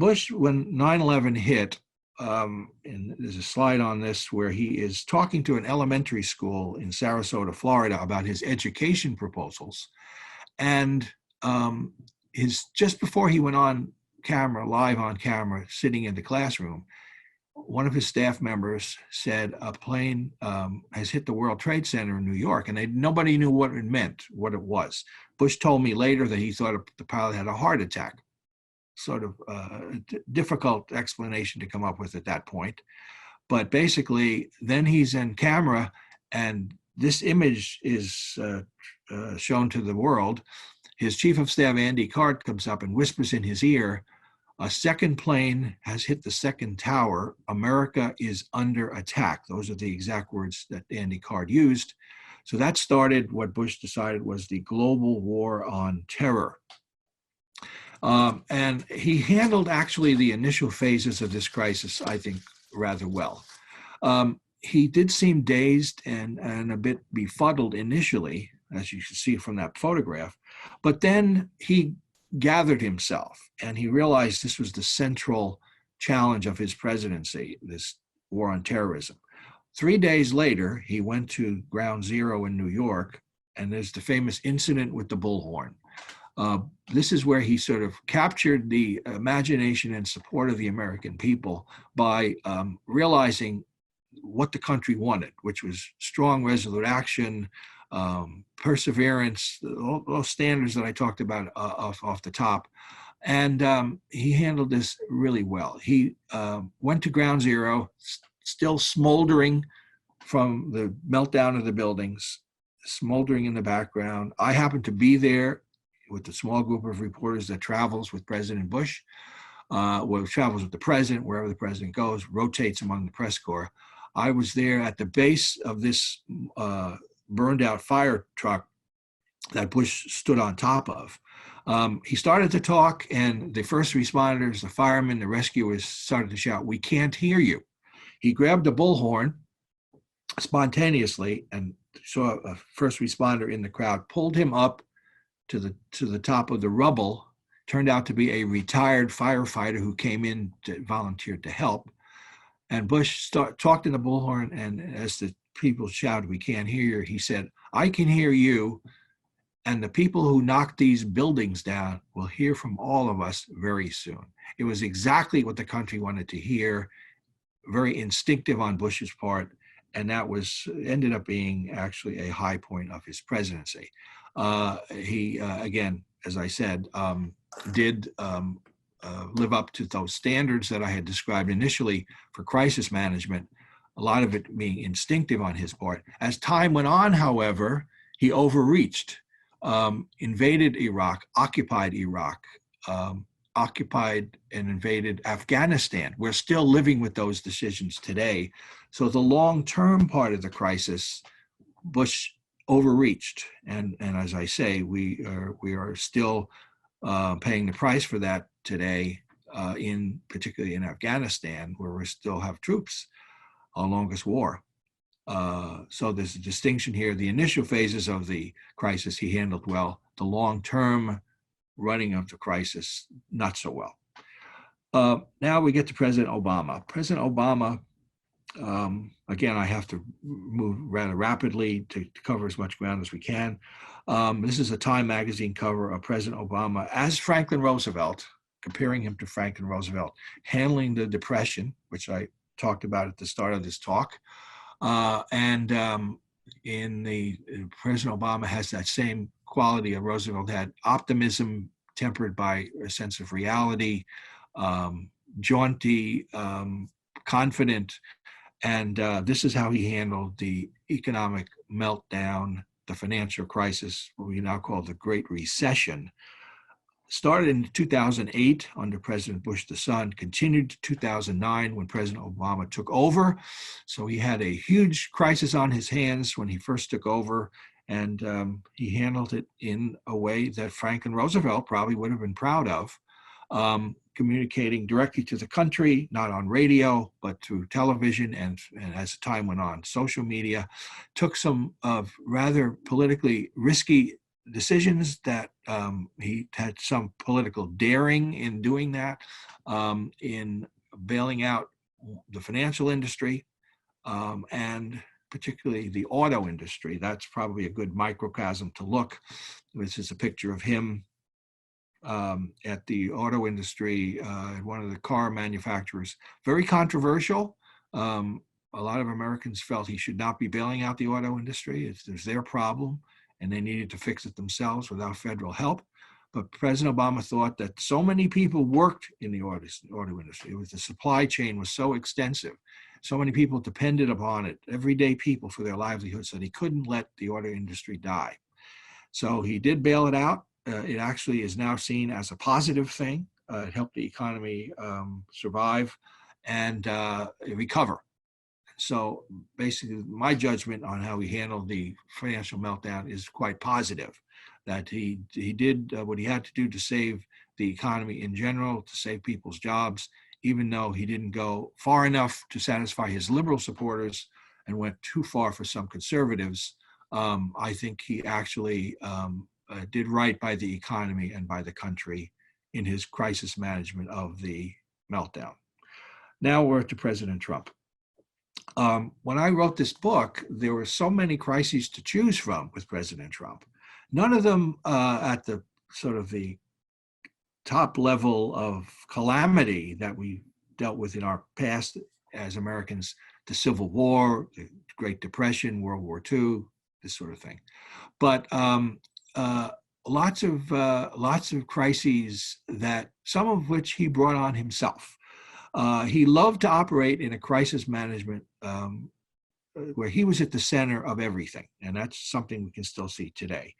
Speaker 3: Bush, when 9/11 hit, and there's a slide on this where he is talking to an elementary school in Sarasota, Florida, about his education proposals. And just before he went on camera, live on camera, sitting in the classroom, one of his staff members said a plane has hit the World Trade Center in New York, and nobody knew what it meant, what it was. Bush told me later that he thought the pilot had a heart attack. Sort of difficult explanation to come up with at that point. But basically, then he's in camera, and this image is shown to the world. His chief of staff, Andy Card, comes up and whispers in his ear, "A second plane has hit the second tower. America is under attack." Those are the exact words that Andy Card used. So that started what Bush decided was the global war on terror. And he handled actually the initial phases of this crisis, I think, rather well. He did seem dazed and a bit befuddled initially, as you can see from that photograph, but then he gathered himself and he realized this was the central challenge of his presidency, this war on terrorism. 3 days later, he went to Ground Zero in New York, and there's the famous incident with the bullhorn. This is where he sort of captured the imagination and support of the American people by realizing what the country wanted, which was strong, resolute action, perseverance, all those standards that I talked about off the top. And he handled this really well. He went to Ground Zero, still smoldering from the meltdown of the buildings, smoldering in the background. I happened to be there with the small group of reporters that travels with President Bush, travels with the president, wherever the president goes, rotates among the press corps. I was there at the base of this burned out fire truck that Bush stood on top of. He started to talk, and the first responders, the firemen, the rescuers started to shout, "We can't hear you." He grabbed a bullhorn spontaneously and saw a first responder in the crowd, pulled him up to the top of the rubble. Turned out to be a retired firefighter who came in to volunteer to help. And Bush talked in the bullhorn, and as the people shouted, "We can't hear you," he said, "I can hear you, and the people who knocked these buildings down will hear from all of us very soon." It was exactly what the country wanted to hear, very instinctive on Bush's part, and that ended up being actually a high point of his presidency. He, again, as I said, did live up to those standards that I had described initially for crisis management, a lot of it being instinctive on his part. As time went on, however, he overreached, invaded Iraq, occupied and invaded Afghanistan. We're still living with those decisions today. So the long-term part of the crisis, Bush overreached, and as I say, we are still paying the price for that today, particularly in Afghanistan, where we still have troops, our longest war. So there's a distinction here. The initial phases of the crisis he handled well. The long-term running of the crisis, not so well. Now we get to President Obama. President Obama, again, I have to move rather rapidly to cover as much ground as we can. This is a Time magazine cover of President Obama as Franklin Roosevelt comparing him to Franklin Roosevelt, handling the Depression, which I talked about at the start of this talk. President Obama has that same quality of Roosevelt had: optimism tempered by a sense of reality, jaunty, confident. And this is how he handled the economic meltdown, the financial crisis, what we now call the Great Recession. Started in 2008 under President Bush the son, continued to 2009 when President Obama took over. So he had a huge crisis on his hands when he first took over, and he handled it in a way that Franklin Roosevelt probably would have been proud of, communicating directly to the country, not on radio, but through television, and as time went on, social media. Took some rather politically risky decisions that he had some political daring in doing that, in bailing out the financial industry, and particularly the auto industry. That's probably a good microcosm to look. This is a picture of him at the auto industry, one of the car manufacturers. Very controversial. A lot of Americans felt he should not be bailing out the auto industry. It's their problem, and they needed to fix it themselves without federal help. But President Obama thought that so many people worked in the auto industry. The supply chain was so extensive. So many people depended upon it, everyday people, for their livelihoods, that he couldn't let the auto industry die. So he did bail it out. It actually is now seen as a positive thing. It helped the economy survive and recover. So basically, my judgment on how he handled the financial meltdown is quite positive, that he did what he had to do to save the economy in general, to save people's jobs, even though he didn't go far enough to satisfy his liberal supporters and went too far for some conservatives. I think he actually did right by the economy and by the country in his crisis management of the meltdown. Now we're to President Trump. When I wrote this book, there were so many crises to choose from with President Trump. None of them at the sort of the top level of calamity that we dealt with in our past as Americans: the Civil War, the Great Depression, World War II, this sort of thing. But lots of crises, that some of which he brought on himself. He loved to operate in a crisis management where he was at the center of everything, and that's something we can still see today.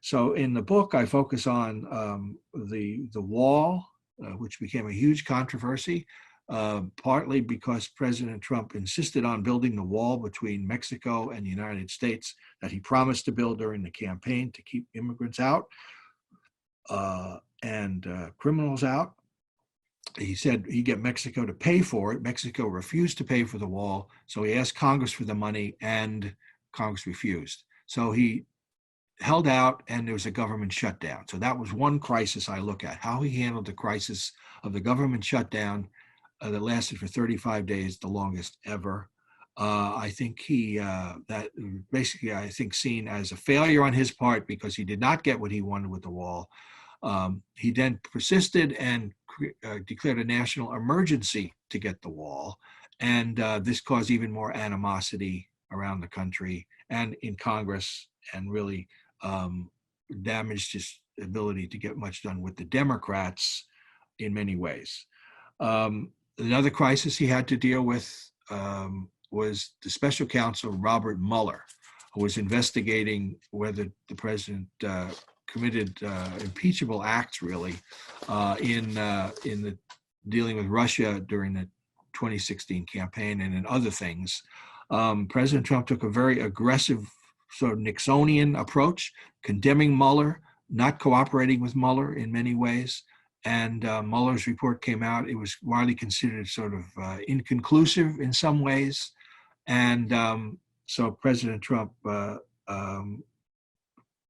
Speaker 3: So in the book, I focus on the wall, which became a huge controversy, partly because President Trump insisted on building the wall between Mexico and the United States that he promised to build during the campaign to keep immigrants out and criminals out. He said he'd get Mexico to pay for it. Mexico refused to pay for the wall, so he asked Congress for the money, and Congress refused. So he held out, and there was a government shutdown. So that was one crisis I look at, how he handled the crisis of the government shutdown that lasted for 35 days, the longest ever. I think that basically, I think, seen as a failure on his part because he did not get what he wanted with the wall. He then persisted and declared a national emergency to get the wall. And this caused even more animosity around the country and in Congress, and really damaged his ability to get much done with the Democrats in many ways. Another crisis he had to deal with was the special counsel, Robert Mueller, who was investigating whether the president committed impeachable acts, really, in the dealing with Russia during the 2016 campaign and in other things. President Trump took a very aggressive sort of Nixonian approach, condemning Mueller, not cooperating with Mueller in many ways. And Mueller's report came out. It was widely considered sort of inconclusive in some ways. And so President Trump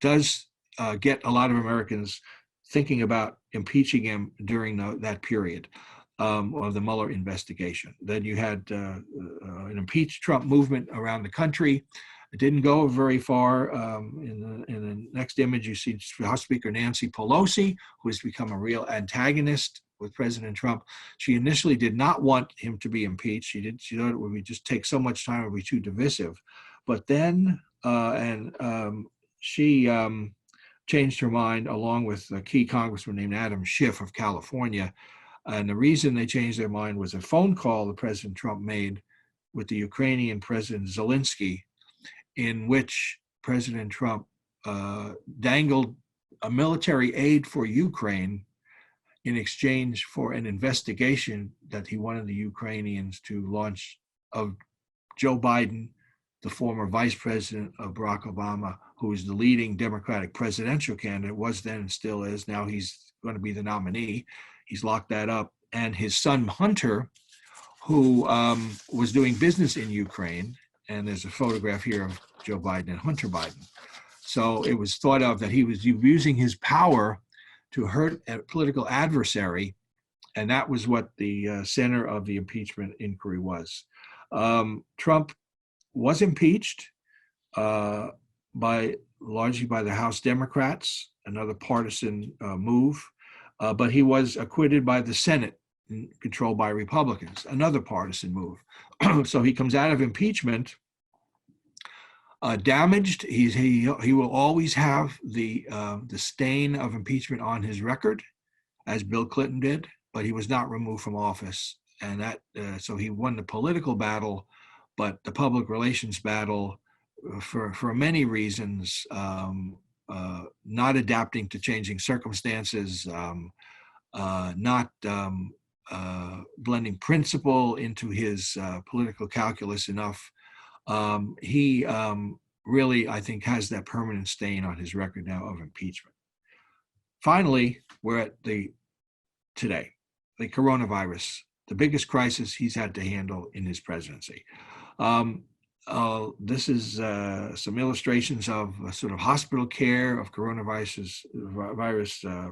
Speaker 3: does get a lot of Americans thinking about impeaching him during that period of the Mueller investigation. Then you had an impeach Trump movement around the country. It didn't go very far. In the next image, you see House Speaker Nancy Pelosi, who has become a real antagonist with President Trump. She initially did not want him to be impeached. She thought it would just take so much time, it would be too divisive. But then, she changed her mind along with a key congressman named Adam Schiff of California. And the reason they changed their mind was a phone call that President Trump made with the Ukrainian President Zelensky, in which President Trump dangled a military aid for Ukraine in exchange for an investigation that he wanted the Ukrainians to launch of Joe Biden, the former vice president of Barack Obama, who is the leading Democratic presidential candidate, was then and still is. Now he's going to be the nominee. He's locked that up. And his son, Hunter, who was doing business in Ukraine. And there's a photograph here of Joe Biden and Hunter Biden. So it was thought of that he was using his power to hurt a political adversary. And that was what the center of the impeachment inquiry was. Trump was impeached largely by the House Democrats, another partisan move, but he was acquitted by the Senate, controlled by Republicans, another partisan move. So he comes out of impeachment damaged. He will always have the stain of impeachment on his record, as Bill Clinton did, but he was not removed from office, and that so he won the political battle, but the public relations battle, for many reasons, not adapting to changing circumstances, not blending principle into his political calculus enough. He really, I think, has that permanent stain on his record now of impeachment. Finally, we're at today, the coronavirus, the biggest crisis he's had to handle in his presidency. This is some illustrations of sort of hospital care of virus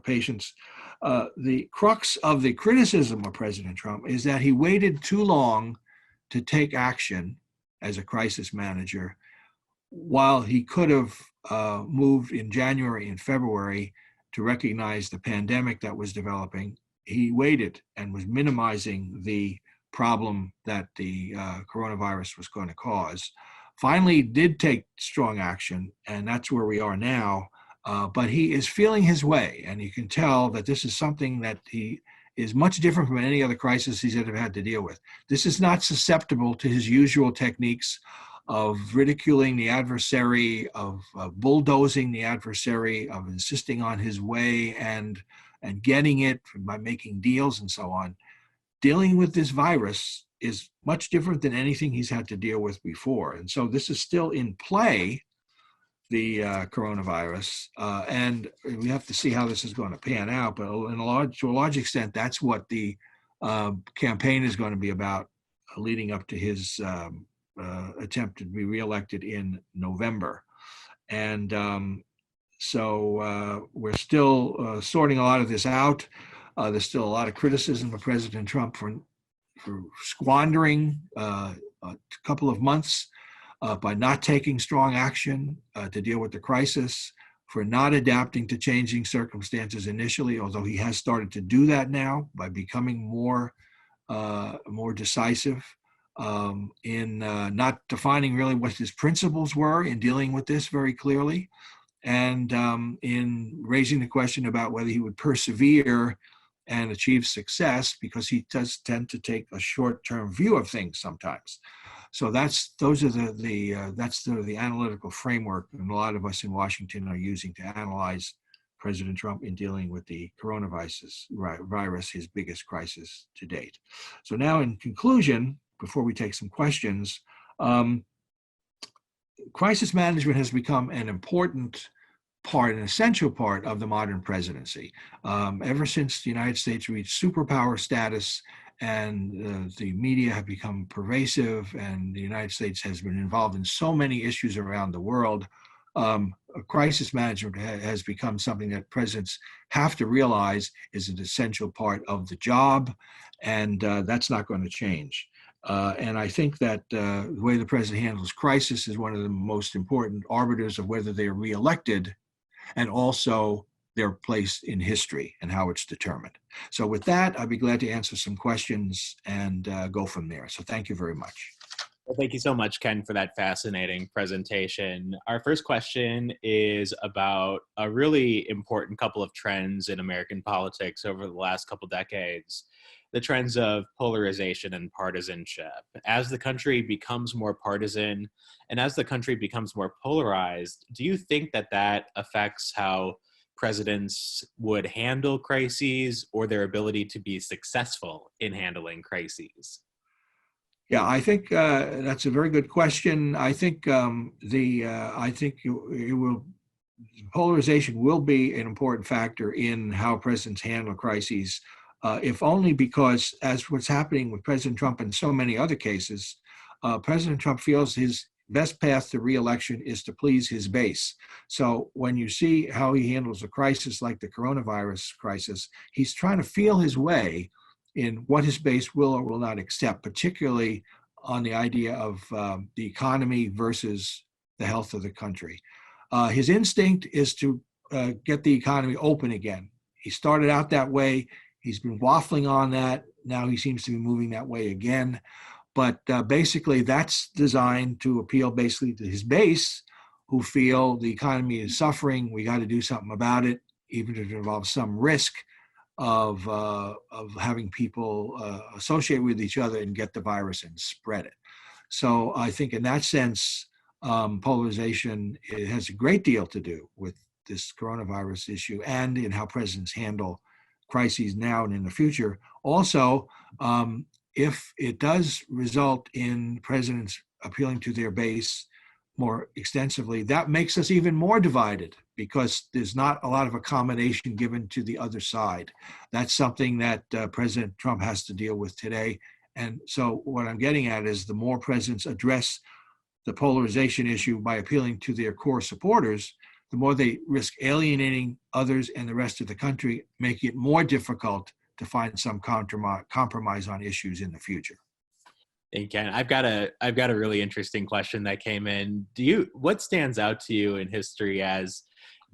Speaker 3: patients. The crux of the criticism of President Trump is that he waited too long to take action as a crisis manager, while he could have moved in January and February to recognize the pandemic that was developing. He waited and was minimizing the problem that the coronavirus was going to cause. Finally, did take strong action, and that's where we are now. But he is feeling his way, and you can tell that this is something that he is much different from any other crisis he's ever had to deal with. This is not susceptible to his usual techniques of ridiculing the adversary, of bulldozing the adversary, of insisting on his way and getting it by making deals and so on. Dealing with this virus is much different than anything he's had to deal with before. And so this is still in play, the coronavirus, and we have to see how this is going to pan out. But to a large extent, that's what the campaign is going to be about, leading up to his attempt to be reelected in November. And so we're still sorting a lot of this out. There's still a lot of criticism of President Trump for squandering a couple of months by not taking strong action to deal with the crisis, for not adapting to changing circumstances initially, although he has started to do that now by becoming more decisive, in not defining really what his principles were in dealing with this very clearly, and in raising the question about whether he would persevere and achieve success, because he does tend to take a short-term view of things sometimes. So that's the analytical framework that a lot of us in Washington are using to analyze President Trump in dealing with the coronavirus, his biggest crisis to date. So now, in conclusion, before we take some questions, crisis management has become an important part, an essential part of the modern presidency. Ever since the United States reached superpower status and the media have become pervasive, and the United States has been involved in so many issues around the world, crisis management has become something that presidents have to realize is an essential part of the job, and that's not going to change. And I think that the way the president handles crisis is one of the most important arbiters of whether they are reelected, and also their place in history and how it's determined. So with that, I'd be glad to answer some questions and go from there. So thank you very much.
Speaker 2: Well, thank you so much, Ken, for that fascinating presentation. Our first question is about a really important couple of trends in American politics over the last couple decades, the trends of polarization and partisanship. As the country becomes more partisan and as the country becomes more polarized, do you think that that affects how presidents would handle crises or their ability to be successful in handling crises?
Speaker 3: Yeah, I think that's a very good question. I think polarization will be an important factor in how presidents handle crises, if only because, as what's happening with President Trump and so many other cases, President Trump feels his best path to re-election is to please his base. So when you see how he handles a crisis like the coronavirus crisis, he's trying to feel his way in what his base will or will not accept, particularly on the idea of the economy versus the health of the country. His instinct is to get the economy open again. He started out that way. He's been waffling on that. Now he seems to be moving that way again. But basically, that's designed to appeal basically to his base, who feel the economy is suffering. We got to do something about it, even if it involves some risk of having people associate with each other and get the virus and spread it. So I think in that sense, polarization, it has a great deal to do with this coronavirus issue and in how presidents handle crises now and in the future. Also, if it does result in presidents appealing to their base more extensively, that makes us even more divided because there's not a lot of accommodation given to the other side. That's something that President Trump has to deal with today. And so what I'm getting at is the more presidents address the polarization issue by appealing to their core supporters, the more they risk alienating others and the rest of the country, making it more difficult to find some compromise on issues in the future.
Speaker 2: Thank you, Ken. I've got a really interesting question that came in. What stands out to you in history as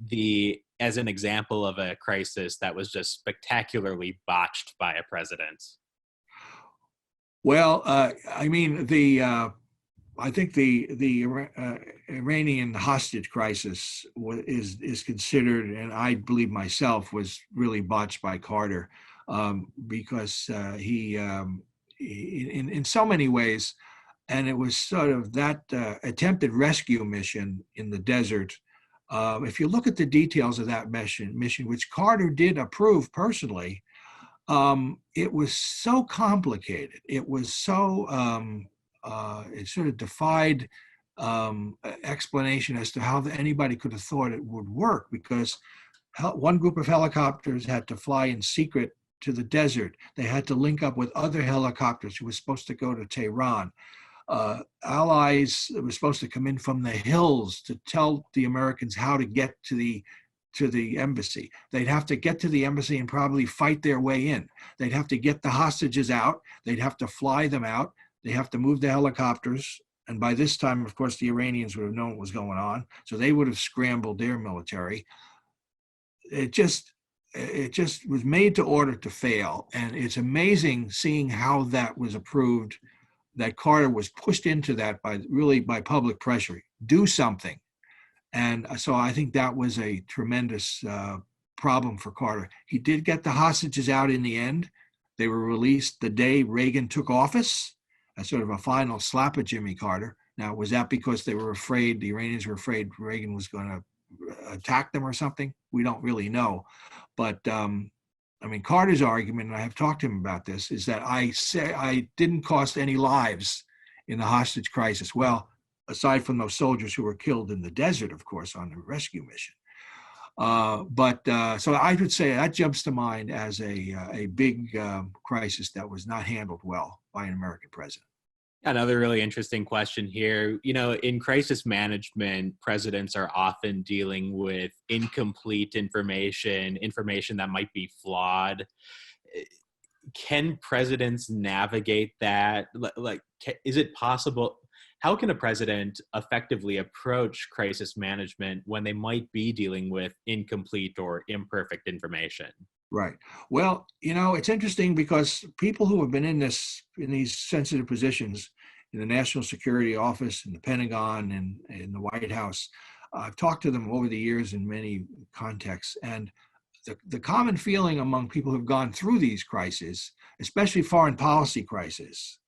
Speaker 2: an example of a crisis that was just spectacularly botched by a president?
Speaker 3: Well, I mean, I think the Iranian hostage crisis is considered, and I believe myself, was really botched by Carter, because he in so many ways, and it was sort of that attempted rescue mission in the desert. If you look at the details of that mission, which Carter did approve personally, it was so complicated. It was so it sort of defied explanation as to how anybody could have thought it would work, because one group of helicopters had to fly in secret to the desert. They had to link up with other helicopters who were supposed to go to Tehran. Allies were supposed to come in from the hills to tell the Americans how to get to the embassy. They'd have to get to the embassy and probably fight their way in. They'd have to get the hostages out. They'd have to fly them out. They have to move the helicopters. And by this time, of course, the Iranians would have known what was going on. So they would have scrambled their military. It just was made to order to fail. And it's amazing seeing how that was approved, that Carter was pushed into that by public pressure. Do something. And so I think that was a tremendous problem for Carter. He did get the hostages out in the end. They were released the day Reagan took office, as sort of a final slap at Jimmy Carter. Now, was that because the Iranians were afraid Reagan was going to attack them or something? We don't really know. But I mean, Carter's argument, and I have talked to him about this, is that I didn't cost any lives in the hostage crisis. Well, aside from those soldiers who were killed in the desert, of course, on the rescue mission. So I would say that jumps to mind as a big crisis that was not handled well by an American president.
Speaker 2: Another really interesting question here. You know, in crisis management, presidents are often dealing with incomplete information that might be flawed. Can presidents navigate that? Like, is it possible? how can a president effectively approach crisis management when they might be dealing with incomplete or imperfect information?
Speaker 3: Right. Well, it's interesting because people who have been in these sensitive positions in the National Security Office, in the Pentagon, and in the White House, I've talked to them over the years in many contexts, and the common feeling among people who've gone through these crises, especially foreign policy crises,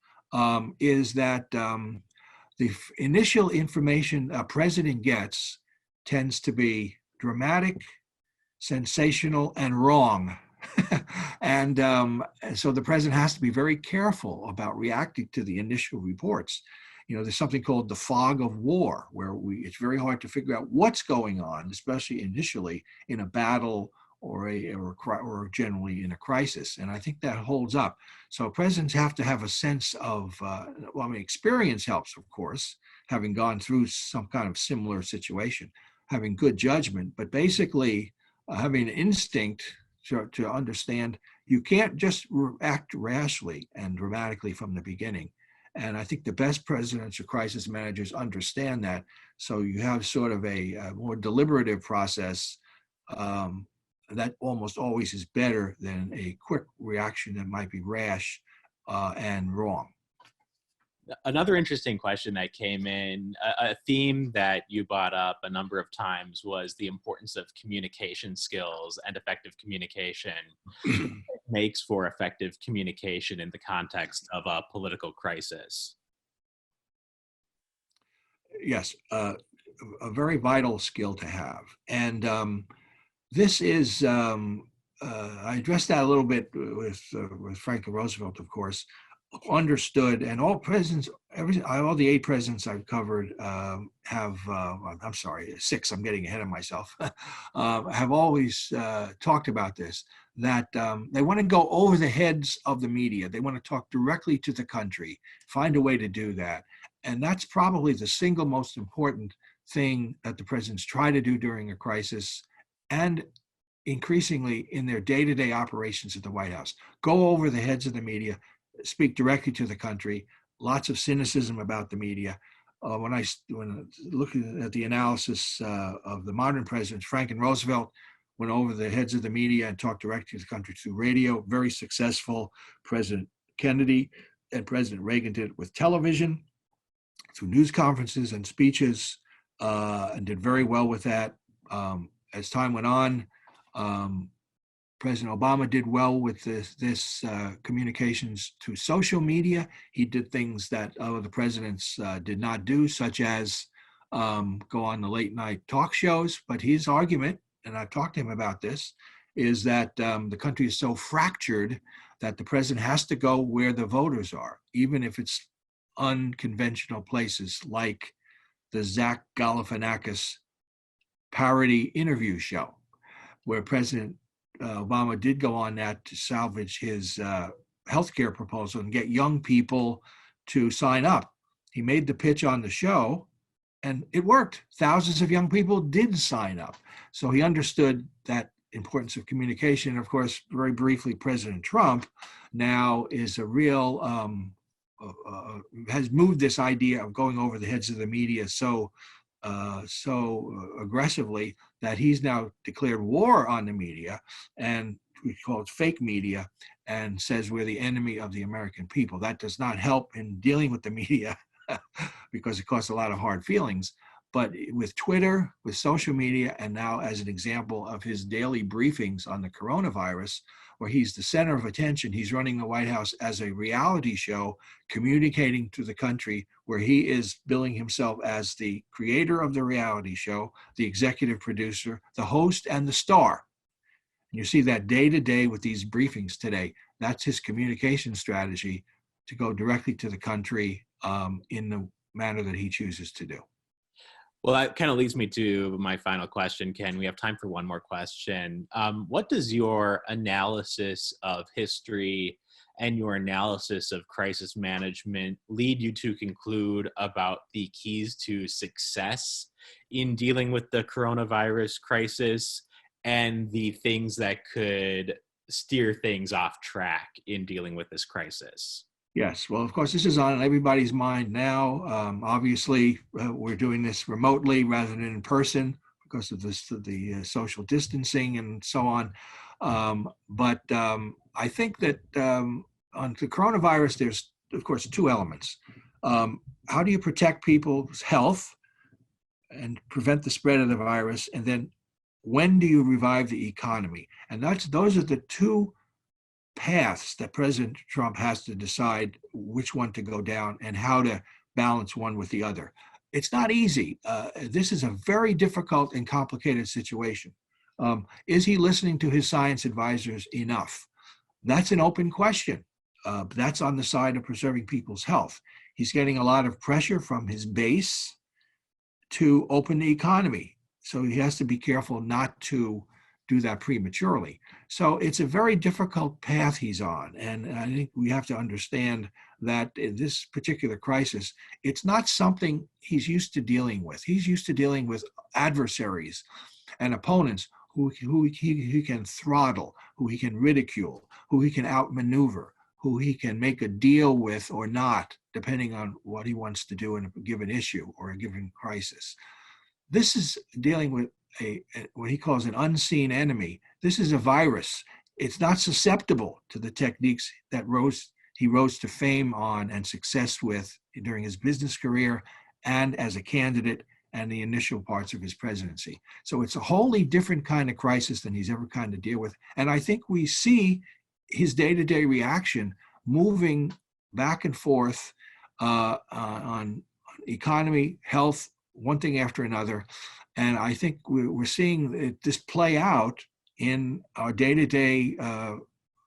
Speaker 3: is that the initial information a president gets tends to be dramatic, sensational, and wrong. And so the president has to be very careful about reacting to the initial reports. There's something called the fog of war, where it's very hard to figure out what's going on, especially initially in a battle or generally in a crisis. And I think that holds up. So presidents have to have a sense of, experience helps, of course, having gone through some kind of similar situation, having good judgment, but basically having an instinct to understand you can't just act rashly and dramatically from the beginning. And I think the best presidents or crisis managers understand that. So you have sort of a more deliberative process that almost always is better than a quick reaction that might be rash and wrong.
Speaker 2: Another interesting question that came in, a theme that you brought up a number of times was the importance of communication skills and effective communication. Makes for effective communication in the context of a political crisis?
Speaker 3: Yes, a very vital skill to have. And this is, I addressed that a little bit with Franklin Roosevelt, of course, understood, and all presidents, all the 8 presidents I've covered have, I'm sorry, 6, I'm getting ahead of myself, have always talked about this, that they want to go over the heads of the media. They want to talk directly to the country, find a way to do that. And that's probably the single most important thing that the presidents try to do during a crisis, and increasingly in their day-to-day operations at the White House. Go over the heads of the media, speak directly to the country. Lots of cynicism about the media. When looking at the analysis of the modern presidents, Franklin Roosevelt went over the heads of the media and talked directly to the country through radio. Very successful. President Kennedy and President Reagan did it with television, through news conferences and speeches, and did very well with that. As time went on, President Obama did well with this communications through social media. He did things that other presidents did not do, such as go on the late night talk shows. But his argument, and I've talked to him about this, is that the country is so fractured that the president has to go where the voters are, even if it's unconventional places like the Zach Galifianakis parody interview show, where President Obama did go on that to salvage his healthcare proposal and get young people to sign up. He made the pitch on the show, and it worked. Thousands of young people did sign up. So he understood that importance of communication. Of course, very briefly, President Trump now is a real, has moved this idea of going over the heads of the media so aggressively that he's now declared war on the media, and we call it fake media, and says we're the enemy of the American people. That does not help in dealing with the media because it causes a lot of hard feelings. But with Twitter, with social media, and now as an example of his daily briefings on the coronavirus, where he's the center of attention, he's running the White House as a reality show, communicating to the country, where he is billing himself as the creator of the reality show, the executive producer, the host, and the star. And you see that day to day with these briefings today. That's his communication strategy, to go directly to the country in the manner that he chooses to do.
Speaker 2: Well, that kind of leads me to my final question, Ken. We have time for one more question. What does your analysis of history and your analysis of crisis management lead you to conclude about the keys to success in dealing with the coronavirus crisis and the things that could steer things off track in dealing with this crisis?
Speaker 3: Yes. Well, of course, this is on everybody's mind now. Obviously, we're doing this remotely rather than in person because of the social distancing and so on. But I think that on the coronavirus, there's, of course, two elements. How do you protect people's health and prevent the spread of the virus? And then when do you revive the economy? And those are the two paths that President Trump has to decide which one to go down and how to balance one with the other. It's not easy. This is a very difficult and complicated situation. Is he listening to his science advisors enough? That's an open question. That's on the side of preserving people's health. He's getting a lot of pressure from his base to open the economy. So he has to be careful not to do that prematurely. So it's a very difficult path he's on. And I think we have to understand that in this particular crisis, it's not something he's used to dealing with. He's used to dealing with adversaries and opponents who he can throttle, who he can ridicule, who he can outmaneuver, who he can make a deal with or not, depending on what he wants to do in a given issue or a given crisis. This is dealing with what he calls an unseen enemy. This is a virus. It's not susceptible to the techniques that he rose to fame on and success with during his business career and as a candidate and the initial parts of his presidency. So it's a wholly different kind of crisis than he's ever kind of deal with. And I think we see his day-to-day reaction moving back and forth on economy, health, one thing after another. And I think we're seeing this play out in our day-to-day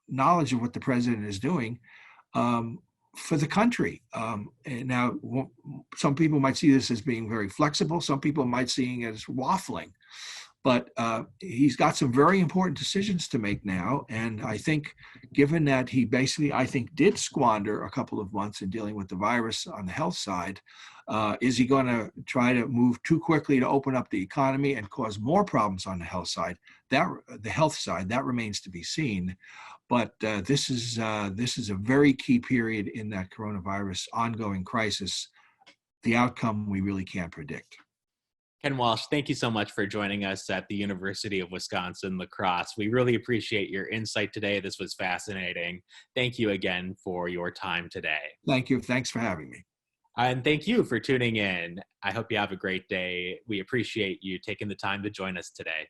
Speaker 3: knowledge of what the president is doing for the country. Now, some people might see this as being very flexible. Some people might see it as waffling. But he's got some very important decisions to make now. And I think given that he basically, I think, did squander a couple of months in dealing with the virus on the health side, is he going to try to move too quickly to open up the economy and cause more problems on the health side? That remains to be seen. But this is a very key period in that coronavirus ongoing crisis. The outcome we really can't predict.
Speaker 2: Ken Walsh, thank you so much for joining us at the University of Wisconsin-La Crosse. We really appreciate your insight today. This was fascinating. Thank you again for your time today.
Speaker 3: Thank you. Thanks for having me.
Speaker 2: And thank you for tuning in. I hope you have a great day. We appreciate you taking the time to join us today.